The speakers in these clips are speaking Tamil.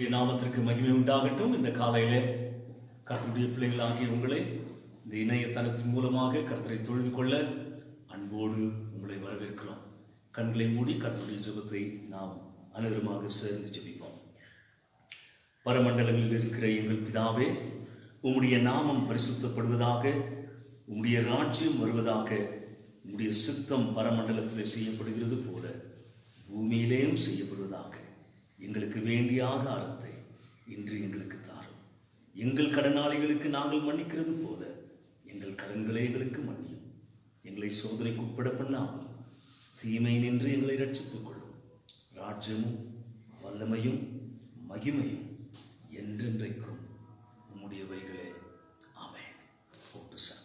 நாமத்திற்கு மகிமை உண்டாகட்டும். இந்த காலையிலே கர்த்தருடைய பிள்ளைகளாகிய உங்களை இந்த இணையதளத்தின் மூலமாக கர்த்தரை தொழுது கொள்ள அன்போடு உங்களை வரவேற்கிறோம். கண்களை மூடி கர்த்தருடைய ஜெபத்தை நாம் அனைவருமாக சேர்ந்து ஜெபிப்போம். பரமண்டலங்களில் இருக்கிற எங்கள் பிதாவே, உம்முடைய நாமம் பரிசுத்தப்படுவதாக, உம்முடைய ராஜ்யம் வருவதாக, உம்முடைய சித்தம் பரமண்டலத்தில் செய்யப்படுகிறது போல பூமியிலேயும் செய்யப்படுவதாக. எங்களுக்கு வேண்டிய ஆகாரத்தை இன்று எங்களுக்கு தாரும். எங்கள் கடனாளிகளுக்கு நாங்கள் மன்னிக்கிறது போல எங்கள் கடன்களை எங்களுக்கு மன்னியும். எங்களை சோதனைக்கு உட்பட பண்ணாமல் தீமை நின்று எங்களை ரட்சித்துக் கொள்ளும். ராஜ்யமும் வல்லமையும் மகிமையும் என்றென்றைக்கும் உம்முடையவைகளே. ஆமென். போட்டு sir.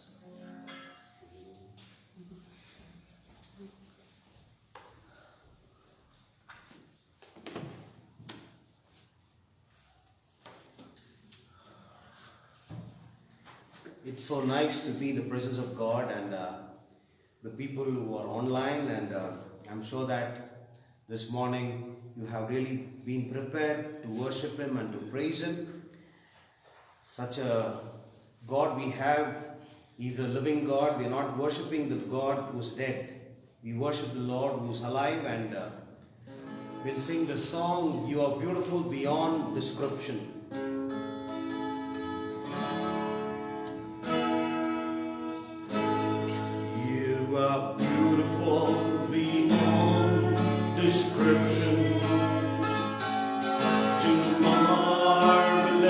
It's so nice to be in the presence of God and the people who are online, and I'm sure that this morning you have really been prepared to worship Him and to praise Him. Such a God we have. He's a living God. We're not worshipping the God who's dead. We worship the Lord who's alive, and we'll sing the song, "You are beautiful beyond description." You are beautiful beyond description, too marvelous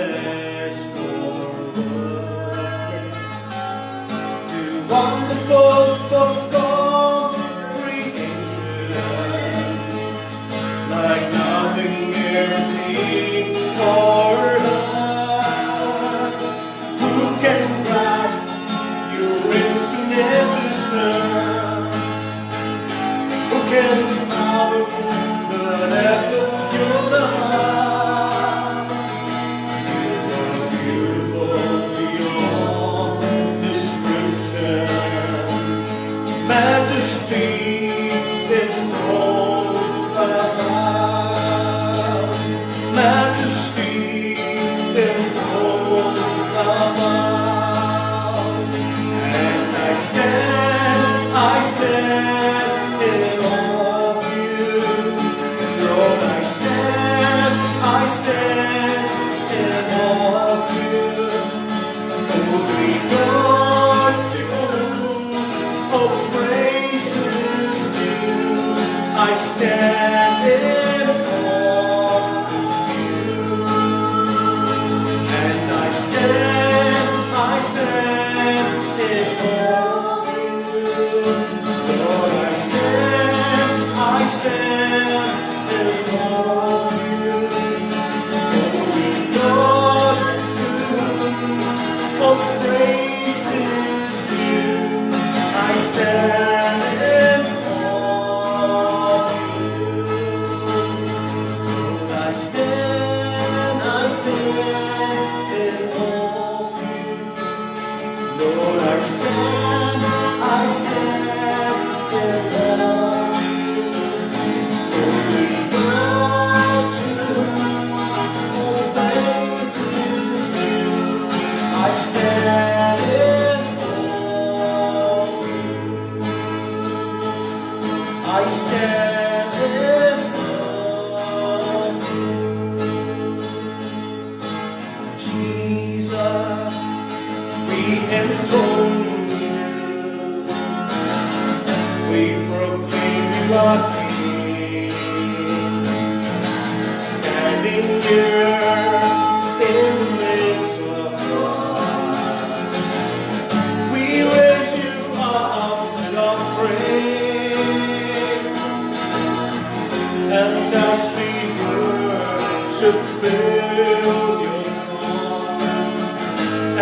for words, too wonderful for comprehension, like nothing ever seen or heard. Who can grasp your infinite wisdom? Who can fathom the depth of your love? You are beautiful beyond description. Majesty enthroned above. Majesty enthroned above. And I stand in awe of you. Lord, I stand in awe of you. Holy God, to whom all praise is due. I stand in awe of you. And I stand in awe of you. Lord, I stand in awe of you. Holy God, to whom all praise is due. I stand in awe of you. Lord, I stand in awe of you. Lord, I stand in awe of you. Holy God, to whom all praise is due. I stand in awe of you. I stand in awe of you. Jesus, we enthrone you. We proclaim you are King. Standing here in the midst of God, we raise you up in our praise. And as we worship, build your throne.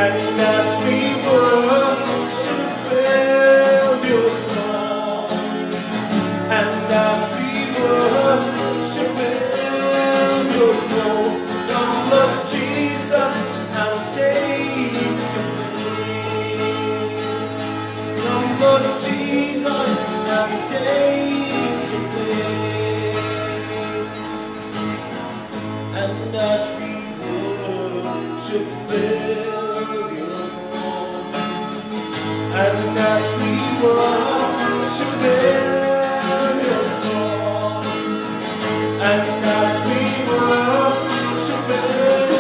And as we worship, build your throne. And as we worship, build your throne. Come, Lord Jesus, and take the praise. Come, Lord Jesus, and take the praise. And as worship fill your throne. And as we worship fill your throne, and as we worship fill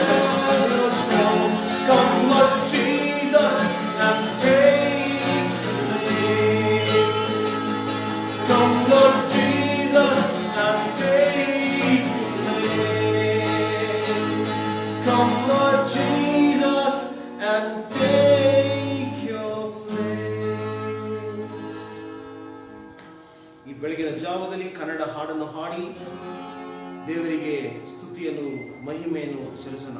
your throne, come Lord Jesus and take the lead. Come Lord Jesus and take the lead. Come Lord Jesus and take your place. ಈ ಬೆಳಗಿನ ಜಾವದಲ್ಲಿ ಕನ್ನಡ ಹಾಡನ್ನು ಹಾಡಿ ದೇವರಿಗೆ ಸ್ತುತಿಯನ್ನು ಮಹಿಮೆಯನ್ನು ಸಲ್ಲಿಸೋಣ.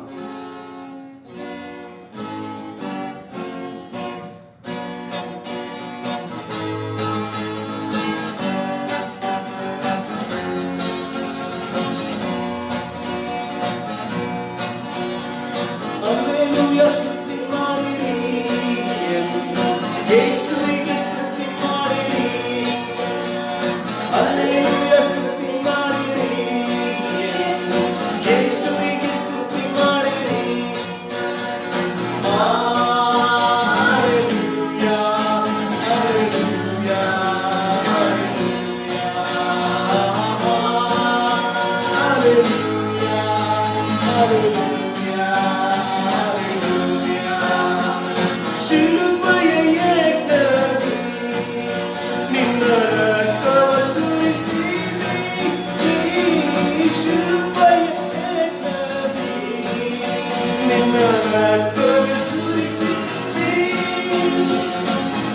Alleluia ಸ್ತುತಿ ಮಾಡಿರಿ ಎಂದು ಯೇಸುವಿಗೆ ಸ್ತುತಿ ಮಾಡಿರಿ. Alleluia ಸ್ತುತಿ ಮಾಡಿರಿ ಎಂದು ಯೇಸುವಿಗೆ ಸ್ತುತಿ ಮಾಡಿರಿ. Alleluia, Alleluia, Alleluia, Alleluia.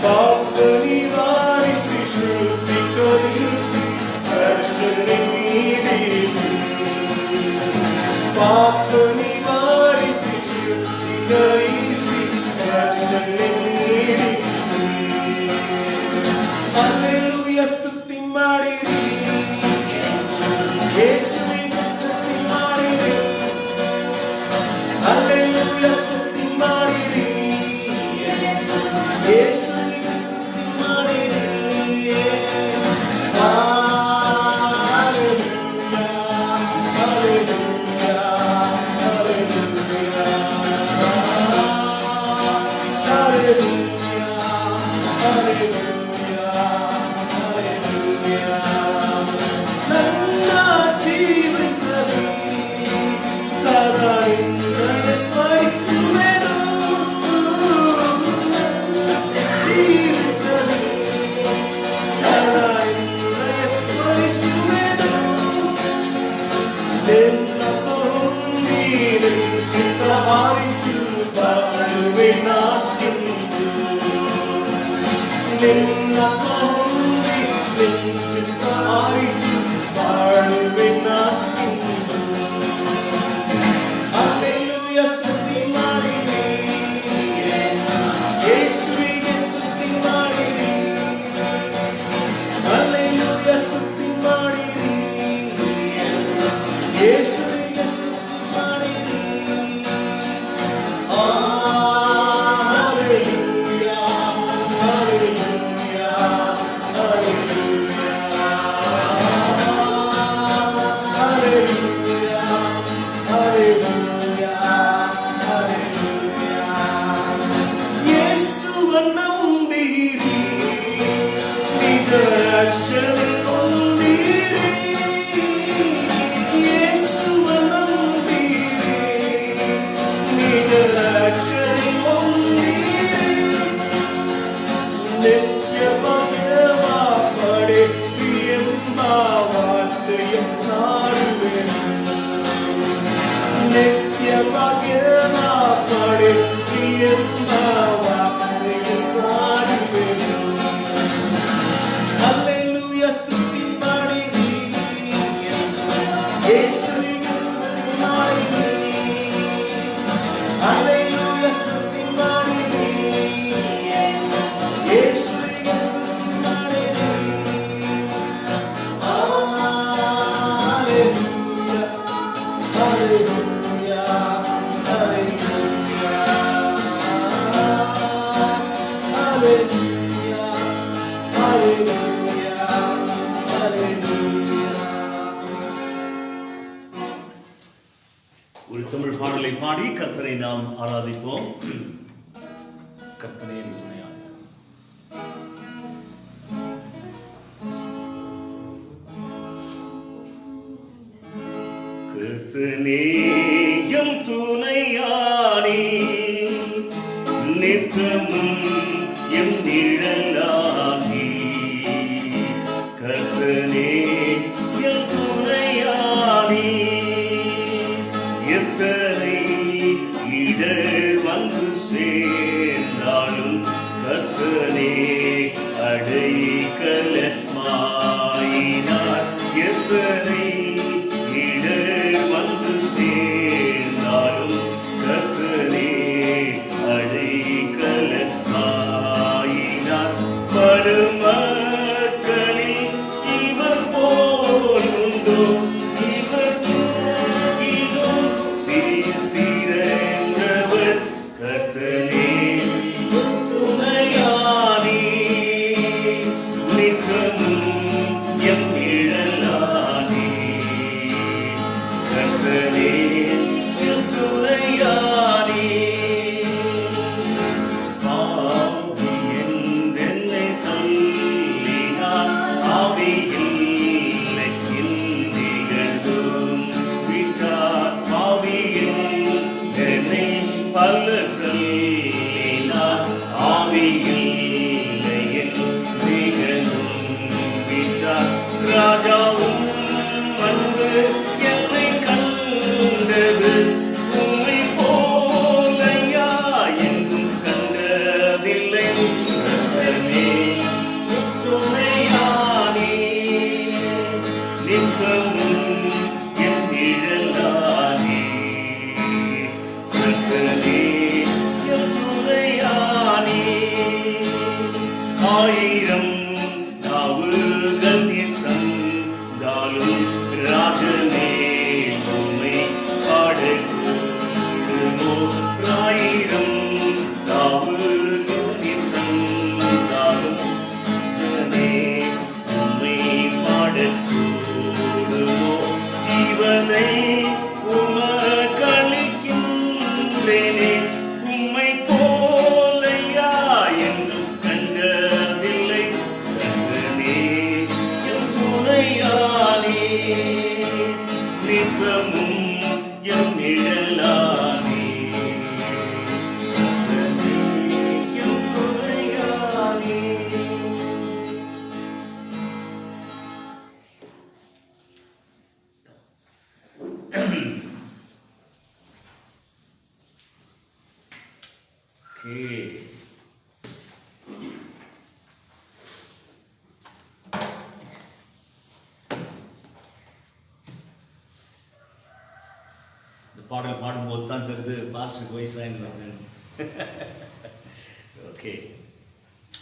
ಪಾಪ ನಿವಾರಿಸಿ ಶುದ್ಧೀಕರಿಸಿ ರಕ್ಷಣೆ ನೀಡಿರಿ. ಪಾಪ ನಿವಾರಿಸಿ ಶುದ್ಧೀಕರಿಸಿ ರಕ್ಷಣೆ ನೀಡಿರಿ. Alleluia ಸ್ತುತಿ ಮಾಡಿರಿ, ಯೇಸುವಿಗೆ ಸ್ತುತಿ ಮಾಡಿರಿ. Alleluia ಸ್ತುತಿ ಮಾಡಿರಿ, ಯೇಸುವಿಗೆ ಸ್ತುತಿ ಮಾಡಿರಿ. Alleluia, Alleluia, Alleluia, Alleluia, Alleluia, Alleluia. ನನ್ನ ಜೀವನದಲ್ಲಿ ಸದಾ ನಿನ್ನನ್ನು ಸ್ಮರಿಸುವೆನು. ಜೀವನದಲ್ಲಿ ಸದಾ ನಿನ್ನನ್ನು ಸ್ಮರಿಸುವೆನು. ನಿನ್ನ ಹೊಂದಿ ಚಿತ್ತ ಆರಿತು ಬಾಳುವೆನಾಗಿಂದು. ನಿನ್ನ ಹೊಂದಿ ಚಿತ್ತ ಆರಿತು ಬಾಳುವೆನಾಗಿಂದು. Alleluia ಸ್ತುತಿ ಮಾಡಿರಿ, ಯೇಸುವಿಗೆ ಸ್ತುತಿ ಮಾಡಿರಿ. Alleluia ಸ್ತುತಿ ಮಾಡಿರಿ, ಯೇಸುವಿಗೆ ಸ್ತುತಿ ಮಾಡಿರಿ. Alleluia, Alleluia, Alleluia, Alleluia, Alleluia, Alleluia. ಯೇಸುವನ್ನು ನಂಬಿರಿ, ನಿಜ ರಕ್ಷಣೆ ಹೊಂದಿರಿ. ಯೇಸುವನ್ನು ನಂಬಿರಿ, ನಿಜ ರಕ್ಷಣೆ ಹೊಂದಿರಿ. ನಿತ್ಯ ಭಾಗ್ಯವ ಪಡೆಯಿರಿ ಎಂಬ ವಾರ್ತೆಯ ಸಾರುವೆನು. ನಿತ್ಯ ಭಾಗ್ಯವ ಪಡೆಯಿರಿ ಎಂಬ ವಾರ್ತೆಯ ಸಾರುವೆನು. Alleluia ಸ್ತುತಿ ಮಾಡಿರಿ, ಯೇಸುವಿಗೆ ಸ್ತುತಿ ಮಾಡಿರಿ. Alleluia ಸ್ತುತಿ ಮಾಡಿರಿ, ಯೇಸುವಿಗೆ ಸ್ತುತಿ ಮಾಡಿರಿ. Alleluia, Alleluia, Alleluia, தமிழ் பாடலை பாடி கர்த்தரை நாம் ஆராதிப்போம். கர்த்தரே துணையாக. கர்த்தனேயம் துணையானி நித்தமும் எம் நிழலாகி. கர்த்தனே எம் துணையானி எத்தனை இடர் வந்து சேர்ந்தாலும் கர்த்தனே அடைக்கலமாயினார். எத்தனை இடர் வந்து சேர்ந்தாலும் கர்த்தனே அடைக்கலமாயினார். மறுமக்களில் இவர் போல் உண்டோ? இவர் போகிலும் சிறந்தவர் கர்த்தனே துணையானி நித்தமும் எம் நிழலானி. கர்த்தனே எம் துணையானி. ஆவி என்றென்னை தள்ளினார் ஆவியில் நிகழ்ந்தும் விட்டார். ஆவியில் என்னை பல தள்ளினார் ஆவியில் நிகழும் விட்டார். ராஜாவும் அன்பு என்னை கண்டது உம்மை போலையா எங்கும் கண்டதில்லை. கர்த்தனே துணையானி நித்தமும் என் நிழலானி. கர்த்தனே என் துணையானி. ஆயிரம் நாவுகள் தந்தாலும் ராஜனே உம்மை பாடக்கூடுமோ? ஆயிரம் நாவுகள் தந்தாலும் ராஜனே உம்மை பாடக்கூடுமோ? ஜீவனை உமக்களிக்கின்றேனே உம்மை போலையா என்றும் கண்டதில்லை. கர்த்தனே என் துணையானி நித்தமும் என் நிழலானி. கர்த்தனே என் துணையானி. Okay. இந்த பாடல் பாடும்போது தான் தெரியுது பாஸ்டருக்கு வயசாயிருந்தாங்க. ஓகே,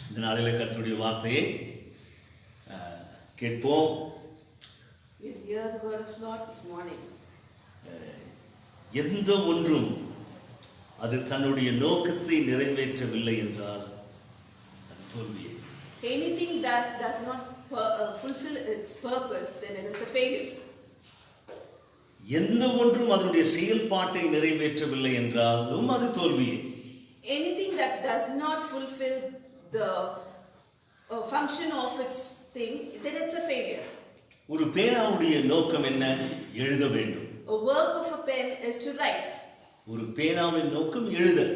இந்த நாளில் கர்த்தருடைய வார்த்தையை கேட்போம். We'll hear the word of the Lord this morning. எந்த ஒன்றும் அது தன்னுடைய நோக்கத்தை நிறைவேற்றவில்லை என்றால் அது தோல்வியே. Anything that does not fulfill its purpose, then it is a failure. எந்த ஒன்றும் அதனுடைய செயல்பாட்டை நிறைவேற்றவில்லை என்றாலும் அது தோல்வியே. Anything that does not fulfill the function of its thing, then it's a failure. ஒரு பேனாவுடைய நோக்கம் என்ன? எழுத வேண்டும். A work of a pen is to write. ஒரு பேனாவின் நோக்கம் எழுதல்.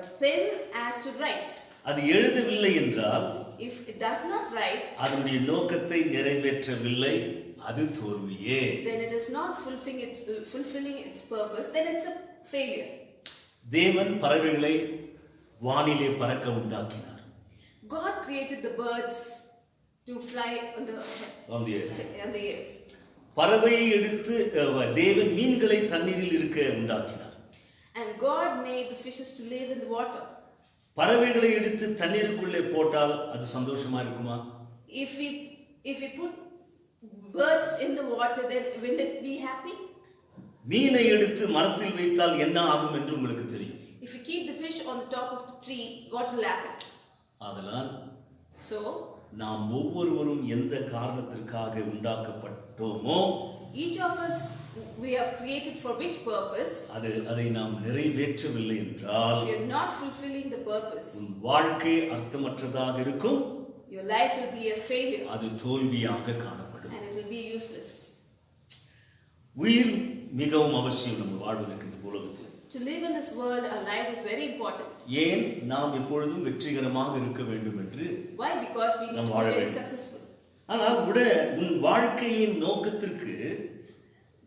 A pen has to write. அது எழுதவில்லை என்றால், if it does not write, அதனுடைய நோக்கத்தை நிறைவேற்றவில்லை, அது தோல்வியே. then it is not fulfilling its purpose, then it's a failure. தேவன் பறவைகளை வானிலே பறக்க உண்டாக்கினார். God created the birds to fly on the air. பறவையை எடுத்து தேவன் மீன்களை தண்ணீரில் இருக்க உண்டாக்கினார். And God made the fishes to live in the water. பறவைகளை எடுத்து தண்ணீருக்குள்ளே போட்டால் அது சந்தோஷமா இருக்குமா? If we put birds in the water, then will it be happy? மீனை எடுத்து மரத்தில் வைத்தால் என்ன ஆகும் என்று உங்களுக்கு தெரியும். If you keep the fish on the top of the tree, what will happen? அதனால் So நாம் ஒவ்வொருவரும் எந்த காரணத்திற்காக உண்டாக்கப்பட்டோமோ each of us, we have created for which purpose. அதை நாம் நிறைவேற்றவில்லை என்றால் If you're not fulfilling the purpose, உன் வாழ்க்கை அர்த்தமற்றதாக இருக்கும். your life will be a failure அது தோல்வியாக காணப்படும். and it will be useless. உயிர் மிகவும் அவசியம் நம்ம வாழ்வதற்கு இந்த உலகத்தில். To live in this world, our life is very important. ஏன் நாம் எப்பொழுதும் வெற்றிகரமாக இருக்க வேண்டும் என்று. Why? Because we need to be very successful. ஆனால் உன் வாழ்க்கையின் நோக்கத்திற்கு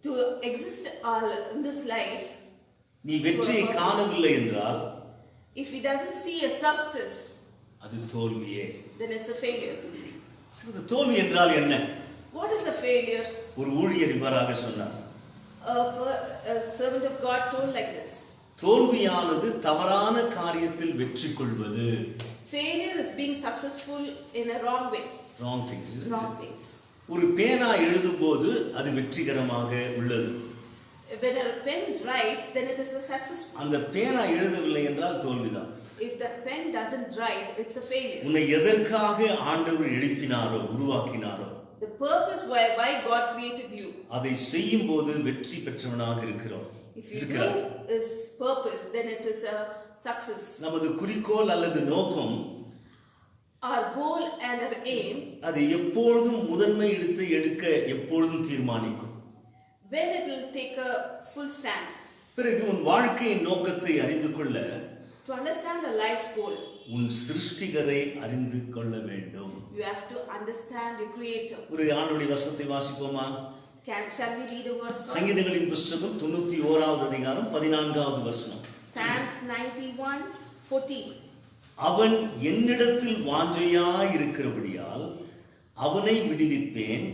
To exist in this life, நீ வெற்றியை காணவில்லை என்றால், if he doesn't see a success, அது தோல்வியே. then it's a failure. தோல்வி என்றால் என்ன? What is a failure? ஒரு ஊழியர் இவ்வாறாக சொன்னார். A servant of God told like this. தோல்வியானது தவறான காரியத்தில் வெற்றி கொள்வது. Failure is being successful in a wrong way. Wrong things, isn't it? Wrong things. ஒரு பேனா எழுதும்போது அது வெற்றிகரமாக உள்ளது. When a pen writes, then it is a successful. அந்த பேனா எழுதவில்லை என்றால் தோல்விதான். If that pen doesn't write, it's a failure. உன்னை எதற்காக ஆண்டவர் எழுப்பினாரோ, உருவாக்கினாரோ, the purpose why God created you, அதை செய்யும்போது வெற்றி பெற்றவனாக இருக்கிறோம். if you do his purpose, then it is a success. நமது குறிக்கோள் அல்லது நோக்கம், our goal and our aim, அது எப்பொழுதும் முதன்மை எடுக்க எப்பொழுதும் தீர்மானிக்கும். when it will take a full stand. பிறகு உன் வாழ்க்கையின் நோக்கத்தை அறிந்து கொள்ள, to understand the life's goal, உன் சிருஷ்டிகரை அறிந்து கொள்ள வேண்டும். you have to understand your creator. ஒரு ஆண்டுடைய வசனத்தை வாசிப்போமா? Shall we read the word? சங்கீதங்களின் புத்தகம் 91வது அதிகாரம் 14வது வசனம். Psalms 91:14. அவன் என்னிடத்தில் வாஞ்சையாய் இருக்கிறபடியால் அவனை விடுவிப்பேன்,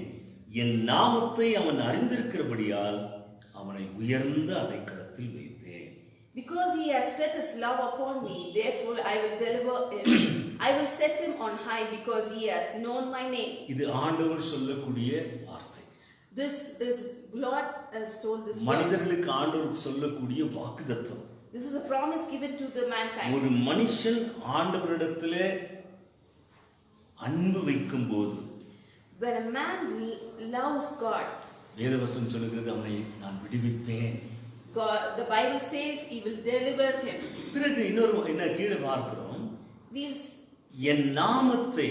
என் நாமத்தை அவன் அறிந்திருக்கிறபடியால் அவனை உயர்ந்த அடைக்கலத்தில் வைப்பேன். Because he has set his love upon me, therefore I will deliver him. I will set him on high because he has known my name. இது ஆண்டவர் சொல்லக்கூடிய வார்த்தை. This is Lord has told this word. மனிதர்களுக்கு ஆண்டவர் சொல்லக்கூடிய வாக்குத்தத்தம். This is a promise given to the mankind. ஒரு மனுஷன் ஆண்டவரிடத்திலே அன்பு வைக்கும்போது, when a man loves God, வேதவசனம் சொல்லுகிறது அவனை நான் விடுவிப்பேன். God, the Bible says he will deliver him. பிறகு என்ன கீழே பார்க்கிறோம், We'll என் நாமத்தை,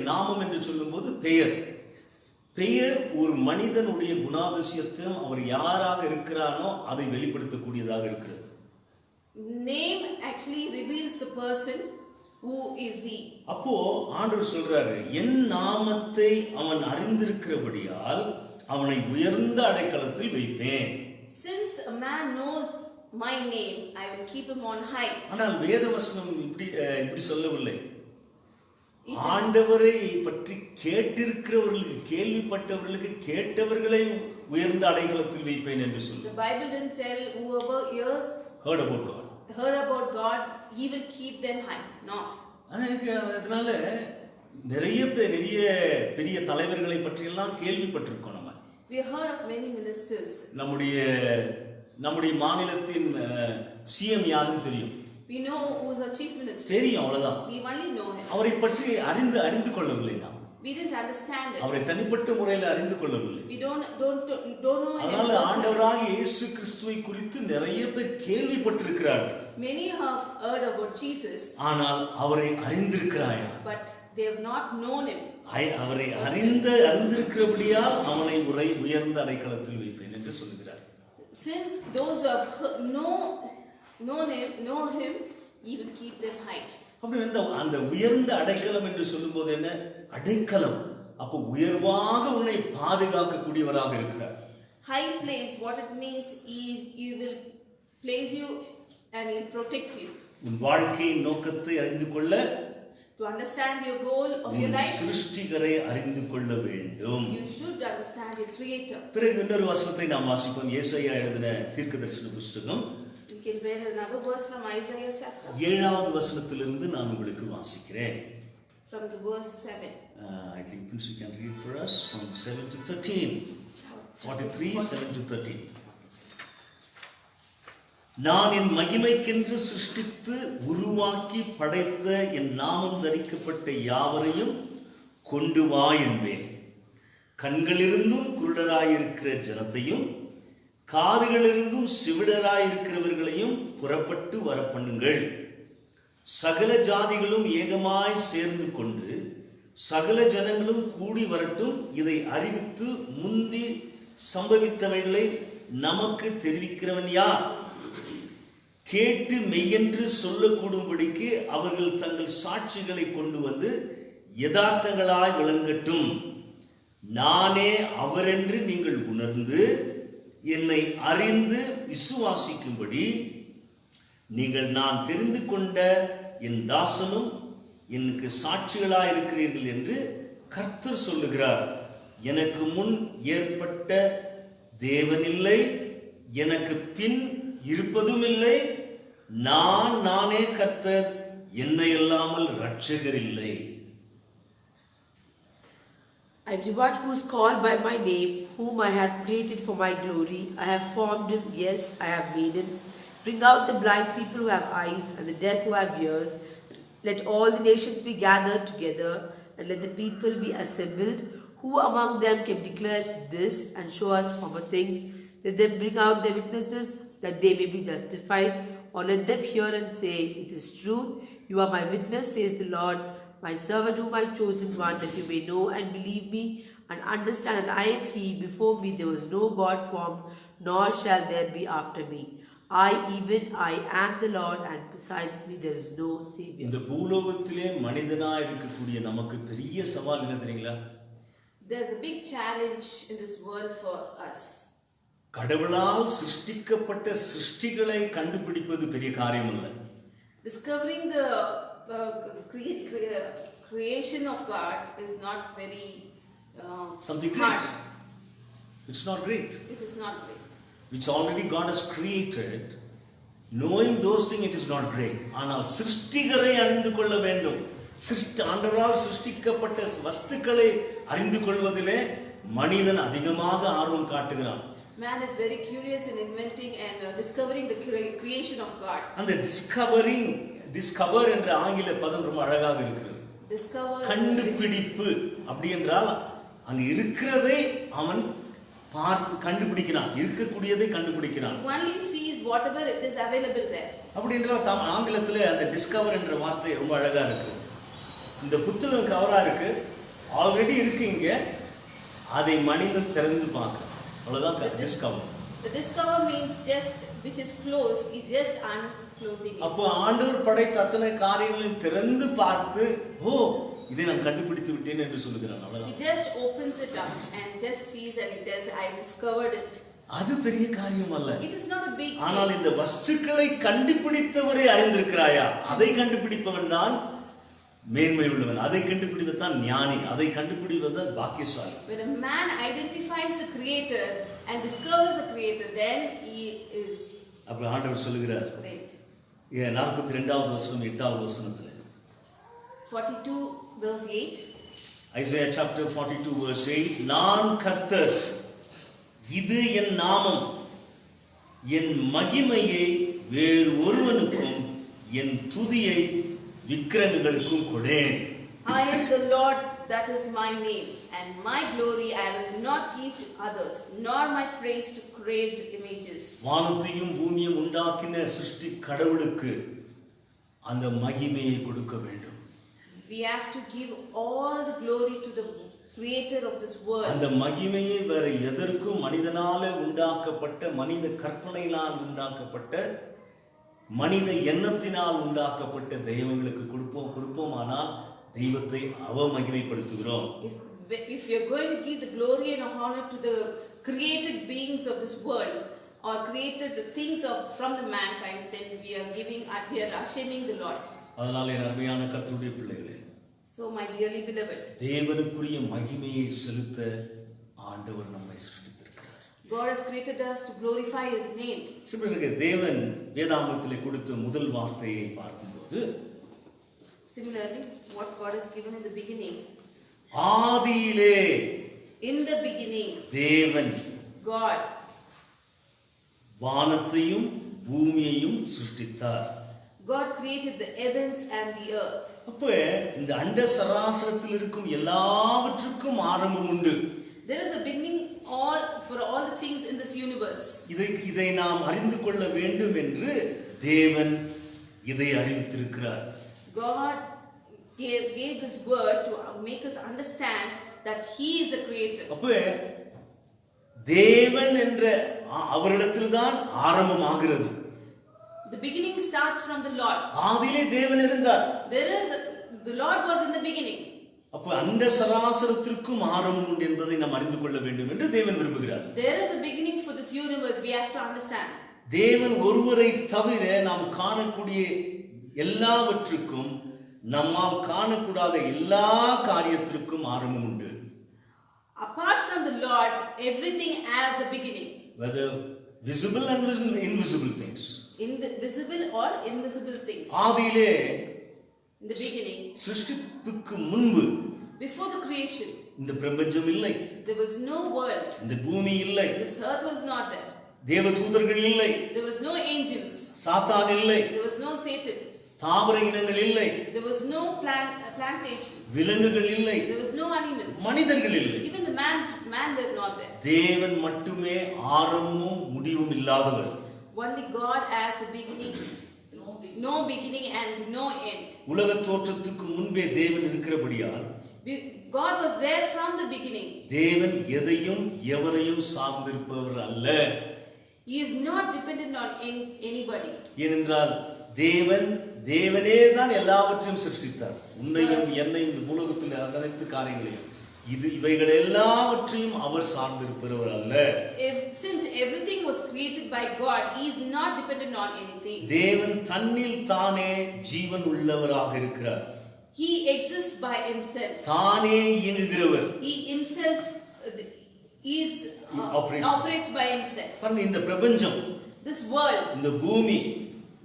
நாமம் என்று சொல்லும்போது பெயர், பெயர் ஒரு மனிதனுடைய குணாதிசயத்தையும் அவர் யாராக இருக்கிறானோ அதை வெளிப்படுத்தக்கூடியதாக இருக்கிறது. Name actually reveals the person who is he. அப்போ ஆண்டவர் சொல்றாரு, என் நாமத்தை அவன் அறிந்திருக்கிறபடியால் அவனை உயர்ந்த அடைக்கலத்தில் வைப்பேன். Since a man knows my name, I will keep him on high. ஆனால் வேதவசனம் இப்படி சொல்லவில்லை. ஆண்டவரை பற்றி கேட்டிருக்கிறவர்களுக்கு, கேள்விப்பட்டவர்களுக்கு, கேட்டவர்களை உயர்ந்த அடைக்கலத்தில் வைப்பேன் என்று சொல்லு. The Bible didn't tell whoever heard about God, he will keep them high. No. அதனால நிறைய பெரிய தலைவர்களை பற்றி எல்லாம் கேள்விப்பட்டிருக்கோம். நம்ம we heard of many ministers. நம்முடைய மாநிலத்தின் சிஎம் யாருன்னு தெரியும். we know who is our chief minister. தெரியும், அவ்வளவுதான். we only know him. அவரை பற்றி அறிந்து கொள்ளவில்லை. நாம் we didn't understand him. அவரை தனிப்பட்ட முறையில் அறிந்து கொள்ளவில்லை. we don't know him. அதனால ஆண்டவராகிய இயேசு கிறிஸ்துவை குறித்து நிறைய பேர் கேள்விப்பட்டிருக்கிறார்கள். many have heard about Jesus, ஆனால் அவரை அறிந்திருக்கிறாயா? but they have not known him. அவரை அறிந்திருக்கிறபடியால் அவனை உயர்ந்த அடைக்கலத்தில் வைப்பேன் என்று சொல்கிறார். Since those who have know him, he will keep them high. அப்படி அந்த உயர்ந்த அடைக்கலம் என்று சொல்லும்போது என்ன அடைக்கலம்? அப்போ உயர்வாக உன்னை பாதுகாக்கக்கூடியவராக இருக்கிறார். High place, what it means is he will place you and he will protect you. உன் வாழ்க்கையின் நோக்கத்தை அறிந்து கொள்ள, to understand your goal of your life, சிருஷ்டிகரை அறிந்து கொள்ள வேண்டும். you should understand your creator. பிறகு இன்னொரு வசனத்தை நாம் வாசிப்போம். ஏசாயா எழுதின தீர்க்கதரிசன புத்தகம் we can read another verse from Isaiah chapter 7வது வசனத்திலிருந்து நான் உங்களுக்கு வாசிக்கிறேன். from the verse 7. I think Prince you can read for us from 7 to 13. 43 7 to 13. நான் என் மகிமைக்கென்று சிருஷ்டித்து உருவாக்கி படைத்த என் நாமம் தரிக்கப்பட்ட யாவரையும் கொண்டு வா என்பேன். கண்களிலிருந்தும் குருடராயிருக்கிற ஜனத்தையும் காதுகளிலிருந்தும் சிவிடராயிருக்கிறவர்களையும் புறப்பட்டு வரப்பண்ணுங்கள். சகல ஜாதிகளும் ஏகமாய் சேர்ந்து கொண்டு சகல ஜனங்களும் கூடி வரட்டும். இதை அறிவித்து முந்தி சம்பவித்தவைகளை நமக்கு தெரிவிக்கிறவன் யார்? கேட்டு மெய்யென்று சொல்லக்கூடும்படிக்கு அவர்கள் தங்கள் சாட்சிகளை கொண்டு வந்து யதார்த்தங்களாய் விளங்கட்டும். நானே அவரென்று நீங்கள் உணர்ந்து என்னை அறிந்து விசுவாசிக்கும்படி நீங்கள் நான் தெரிந்து கொண்ட என் தாசனும் எனக்கு சாட்சிகளாய் இருக்கிறீர்கள் என்று கர்த்தர் சொல்லுகிறார். எனக்கு முன் ஏற்பட்ட தேவனில்லை, எனக்கு பின் இருப்பதும் இல்லை. நானே கர்த்தர், என்னை அல்லாமல் இரட்சகர் இல்லை. I am the one who is called by my name, whom I have created for my glory. I have formed him, yes, I have made him. Bring out the blind people who have eyes, and the deaf who have ears. Let all the nations be gathered together, and let the people be assembled. Who among them can declare this and show us former things? Let them bring out their witnesses, that they may be justified. Or let them hear and say, it is truth. You are my witness, says the Lord, my servant whom I have chosen one, that you may know and believe me, and understand that I am he. Before me there was no God formed, nor shall there be after me. I am the Lord, and besides me there is no Savior. இந்த பூலோகத்திலே மனிதனாய் இருக்கக்கூடிய நமக்கு பெரிய சவால் என்ன தெரியுங்களா? There's a big challenge in this world for us. கடவுளால் சிருஷ்டிக்கப்பட்ட சிருஷ்டிகளை கண்டுபிடிப்பது பெரிய காரியம் அல்ல. Discovering the creation of God is not very Something hard. great. It's not great. It is not great. Which already God has created. Knowing those things, it is not great. ஆனால் சிருஷ்டிகரை அறிந்து கொள்ள வேண்டும். ஆண்டவரால் சிருஷ்டிக்கப்பட்ட வஸ்துக்களை அறிந்து கொள்வதிலே மனிதன் அதிகமாக ஆர்வம் காட்டுகிறான். Man is very curious in inventing and discovering the creation of God. அந்த discover என்ற ஆங்கில பதம் ரொம்ப அழகாக இருக்கிறது. Discover, கண்டுபிடிப்பு அப்படி என்றால் அங்க இருக்கிறதை அவன் பார்த்து கண்டுபிடிக்கிறான், இருக்கக்கூடியதை கண்டுபிடிக்கிறான். He only sees whatever it is available there. அப்படி என்றால் ஆங்கிலத்தில் அந்த டிஸ்கவர் என்ற வார்த்தை ரொம்ப அழகா இருக்கு. இந்த புத்தகம் கவரா இருக்கு, ஆல்ரெடி இருக்கு இங்க, அதை மனிதன் திறந்து பார்க்க, அவ்வளவுதான் discover. The discover means just which is closed is just unclosing it. அப்போ ஆண்டவர் படைத்த அத்தனை காரியங்களையும் திறந்து பார்த்து, ஓ இதை நான் கண்டுபிடித்து விட்டேன் என்று சொல்லுகிறான். அவ்வளவுதான். He just opens it up and just sees and it tells, I discovered it. அது பெரிய காரியம் அல்ல. It is not a big thing. ஆனால் இந்த வஸ்துக்களை கண்டுபிடித்தவரை அறிந்திருக்கிறாயா? அதை கண்டுபிடிப்பவன் தான் மேன்மை உள்ளவன், அதை கண்டுபிடிப்பதான் ஞானி, அதை கண்டுபிடிப்பதான் பாக்கியசாலி. When a man identifies the creator and discovers the creator, then he is அப்ப ஆண்டவர் சொல்லுகிறார், great. 42வது வசனம் 8வது வசனத்துல 42 verse 8. Isaiah chapter 42 verse 8, நான் கர்த்தர், இது என் நாமம், என் மகிமையை வேறு ஒருவனுக்கும் என் துதியை விக்கிரகங்களுக்கும் கொடேன். I am the Lord, that is my name, and my glory I will not give to others, nor my praise to carved images. வானத்தையும் பூமியையும் உண்டாக்கின சிருஷ்டி கடவுளுக்கு அந்த மகிமையை கொடுக்க வேண்டும். We have to give all the glory to the creator of this world. அந்த மகிமையை வேற எதற்கும் மனிதனால உண்டாக்கப்பட்ட, மனித கற்பனையினால் உண்டாக்கப்பட்ட, மனித எண்ணத்தினால் உண்டாக்கப்பட்ட தெய்வங்களுக்கு கொடுப்போமானால் தெய்வத்தை அவமகிமைப்படுத்துகிறோம். If you are going to give the glory and honor to the created beings of this world or created the things from the mankind, then we are shaming the Lord. அதனால என் அருமையான கர்த்தருடைய பிள்ளைகளே, So my dearly beloved, தேவனுக்குரிய மகிமையை செலுத்த ஆண்டவர் நம்மை சிருஷ்டித்திருக்கிறார். God has created us to glorify His name. சிலருக்கு தேவன் வேதாகமத்திலே கொடுத்த முதல் வார்த்தையை பார்க்கும்போது, Similarly, what God has given in the beginning. ஆதியிலே, In the beginning, தேவன் God வானத்தையும் பூமியையும் சிருஷ்டித்தார். God created the heavens and the earth. அப்ப இந்த அண்ட சராசரத்தில் இருக்கும் எல்லாவற்றுக்கும் ஆரம்பம் உண்டு. There is a beginning all for all the things in this universe. இதை நாம் அறிந்து கொள்ள வேண்டும் என்று தேவன் இதை அறிவித்திருக்கிறார். God gave this word to make us understand that He is the creator. அப்ப தேவன் என்ற அவரிடத்தில் தான் ஆரம்பமாகிறது. The beginning starts from the Lord. ஆதியிலே தேவன் இருந்தார். The Lord was in the beginning. அப்ப அண்ட சராசரத்திற்கும் ஆரம்பம் உண்டு என்பதை நாம் அறிந்து கொள்ள வேண்டும் என்று தேவன் விரும்புகிறார். There is a beginning for this universe. We have to understand. தேவன் ஒருவரை தவிர நாம் காணக்கூடிய எல்லாவற்றுக்கும் நம்மால் காணக்கூடாத எல்லா காரியத்திற்கும் ஆரம்பம் உண்டு. Apart from the Lord, everything has a beginning. Whether visible and invisible things. Visible or invisible things. ஆதியிலே In the beginning, சிருஷ்டிப்புக்கு முன்பு, before the creation, இந்த பிரபஞ்சம் இல்லை, there was no world. இந்த பூமி இல்லை, This earth was not there. தேவதூதர்கள் இல்லை, There was no angels. சாத்தான் இல்லை, There was no Satan. தாவர இனங்கள் இல்லை, There was no plantation. விலங்குகள் இல்லை, There was no animals. மனிதர்கள் இல்லை. Even the man was not there. தேவன் மட்டுமே ஆரம்பமும் முடிவும் இல்லாதவர். Only God has the beginning, no beginning and no end. உலக தோற்றத்துக்கு முன்பே தேவன் இருக்கிறபடியால் God was there from the beginning. தேவன் எதையும் எவரையும் சார்ந்திருப்பவர் அல்ல. He is not dependent on anybody. ஏனென்றால் தேவனே தான் எல்லாவற்றையும் சிருஷ்டித்தார். உன்னையும் என்னையும் இந்த உலகத்தில் அனைத்து காரியங்களையும் இவைகள் எல்லாவற்றையும் அவர் சார்ந்திருப்பவர் அல்ல. Since everything was created by God, He is not dependent on anything. தேவன் தன்னில் தானே ஜீவன் உள்ளவராக இருக்கிறார். He exists by Himself. தானே இயங்குகிறவர். He Himself operates by Himself. பாருங்க, இந்த பிரபஞ்சம், This world, இந்த பூமி,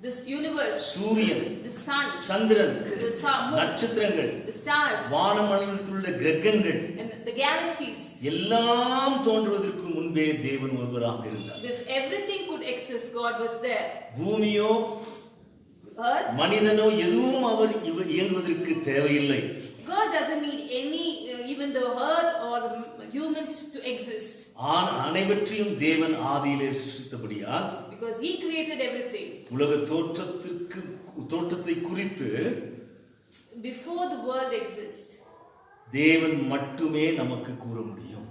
this universe, சூரியன், the sun, Chandran, the moon, நட்சத்திரங்கள், the stars, வானமண்டலத்தில் உள்ள கிரகங்கள் and the galaxies. எல்லாம் தோன்றுவதற்கு முன்பே தேவன் ஒருவராக இருந்தார். If everything could exist, God was there. பூமியோ Earth, மனிதனோ எதுவும் அவர் இயங்குவதற்கு தேவையில்லை. God doesn't need even the earth or humans to exist. அனைவற்றையும் தேவன் ஆதியிலே சிருஷ்டித்தபடியால், Because He created everything. உலக தோற்றத்தை குறித்து Before the world exists, தேவன் மட்டுமே நமக்கு கூற முடியும்.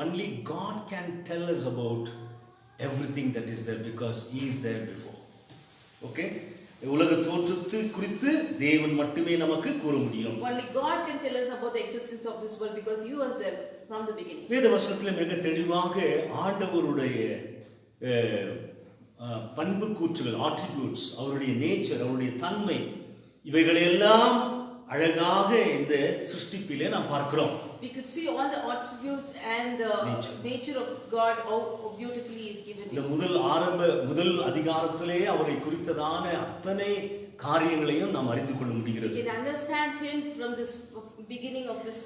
Only God can tell us about everything that is there because He is there before. Okay? உலக தோற்றத்தை குறித்து தேவன் மட்டுமே நமக்கு கூற முடியும். Only God can tell us about the existence of this world because He was there from the beginning. வேத வசனத்தில் மிக தெளிவாக ஆண்டவருடைய பண்பு கூற்றுகள், attributes, அவருடைய நேச்சர், அவருடைய தன்மை, இவைகளெல்லாம் அழகாக இந்த சிருஷ்டிப்பிலே நாம் பார்க்கிறோம். We could see all the attributes and the nature of God, how beautifully is given. இந்த முதல் அதிகாரத்திலே அவரை குறித்ததான அத்தனை காரியங்களையும் நாம் அறிந்து கொள்ள முடிகிறது. We can understand Him from this beginning of this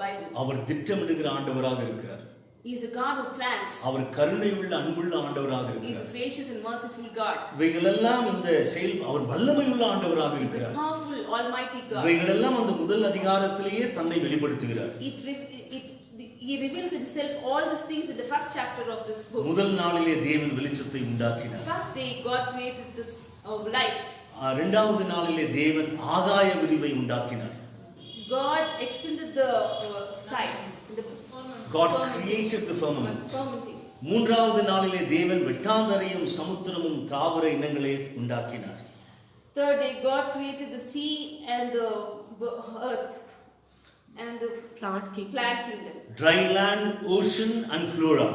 Bible. அவர் திட்டமிடுகிற ஆண்டவராக இருக்கிறார். He is a God who plans. அவர் கருணையுள்ள அன்புள்ள ஆண்டவராக He is a இருக்கிறார். gracious and merciful God. இவைகளெல்லாம் இந்த அவர் வல்லமையுள்ள ஆண்டவராக He is a இருக்கிறார். powerful, almighty God. இவைகளெல்லாம் அந்த முதல் அதிகாரத்திலேயே தன்னை வெளிப்படுத்துகிறார். He reveals Himself all these things in the first chapter of this book. முதல் நாளிலே தேவன் வெளிச்சத்தை உண்டாக்கினார். First day God created this light. இரண்டாவது நாளிலே தேவன் ஆகாய விரிவை உண்டாக்கினார். God extended the sky. God created the firmament. மூன்றாவது நாளிலே தேவன் வெட்டாந்தரையும் சமுத்திரமும் தாவர இனங்களை உண்டாக்கினார். Third day God created the sea and the earth and the plant kingdom. Dry land, ocean and flora.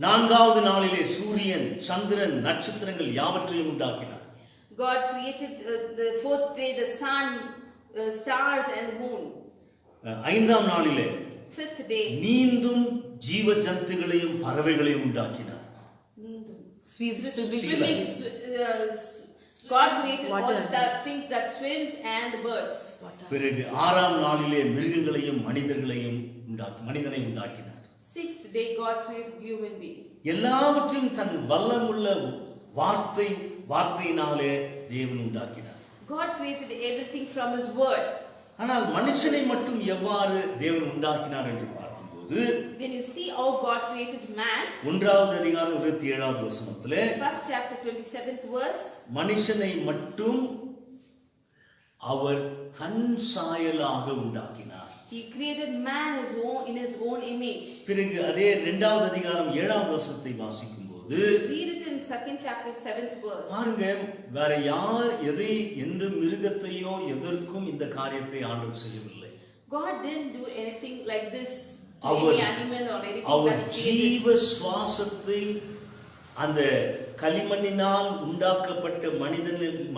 நான்காவது நாளிலே சூரியன், சந்திரன், நட்சத்திரங்கள் யாவற்றையும் உண்டாக்கினார். God created the fourth day the sun, stars and the moon. ஐந்தாம் நாளிலே Fifth day நீந்தும் ஜீவ ஜந்துகளையும் பறவைகளையும் உண்டாக்கினார். Swimming. God created all the things that swims and the birds. பிறகு ஆறாம் நாளிலே மிருகங்களையும் மனிதனை உண்டாக்கினார். Sixth day God created human being. எல்லாவற்றையும் தன் வல்லமுள்ள வார்த்தையினாலே தேவன் உண்டாக்கினார். God created everything from His word. ஆனால் மனுஷனை மட்டும் எவ்வாறு தேவன் உண்டாக்கினார் என்று பார்க்கும்போது when you see how God created man, 1வது அதிகாரம் 27வது வசனத்திலே first chapter 27th verse, மனுஷனை மட்டும் அவர் தன் சாயலாக உண்டாக்கினார். He created man in his own image. பிறகு அதே 2வது அதிகாரம் 7வது வசனத்தை வாசிக்கும்போது Read it in 2nd chapter 7th verse. பாருங்க, வேற யார் எந்த மிருகத்தையோ எதற்கும் இந்த காரியத்தை ஆண்டவர் செய்யவில்லை. God didn't do anything like this to our any animal or anything our that he ஜீவ created. சுவாசத்தை அந்த களிமண்ணினால் உண்டாக்கப்பட்ட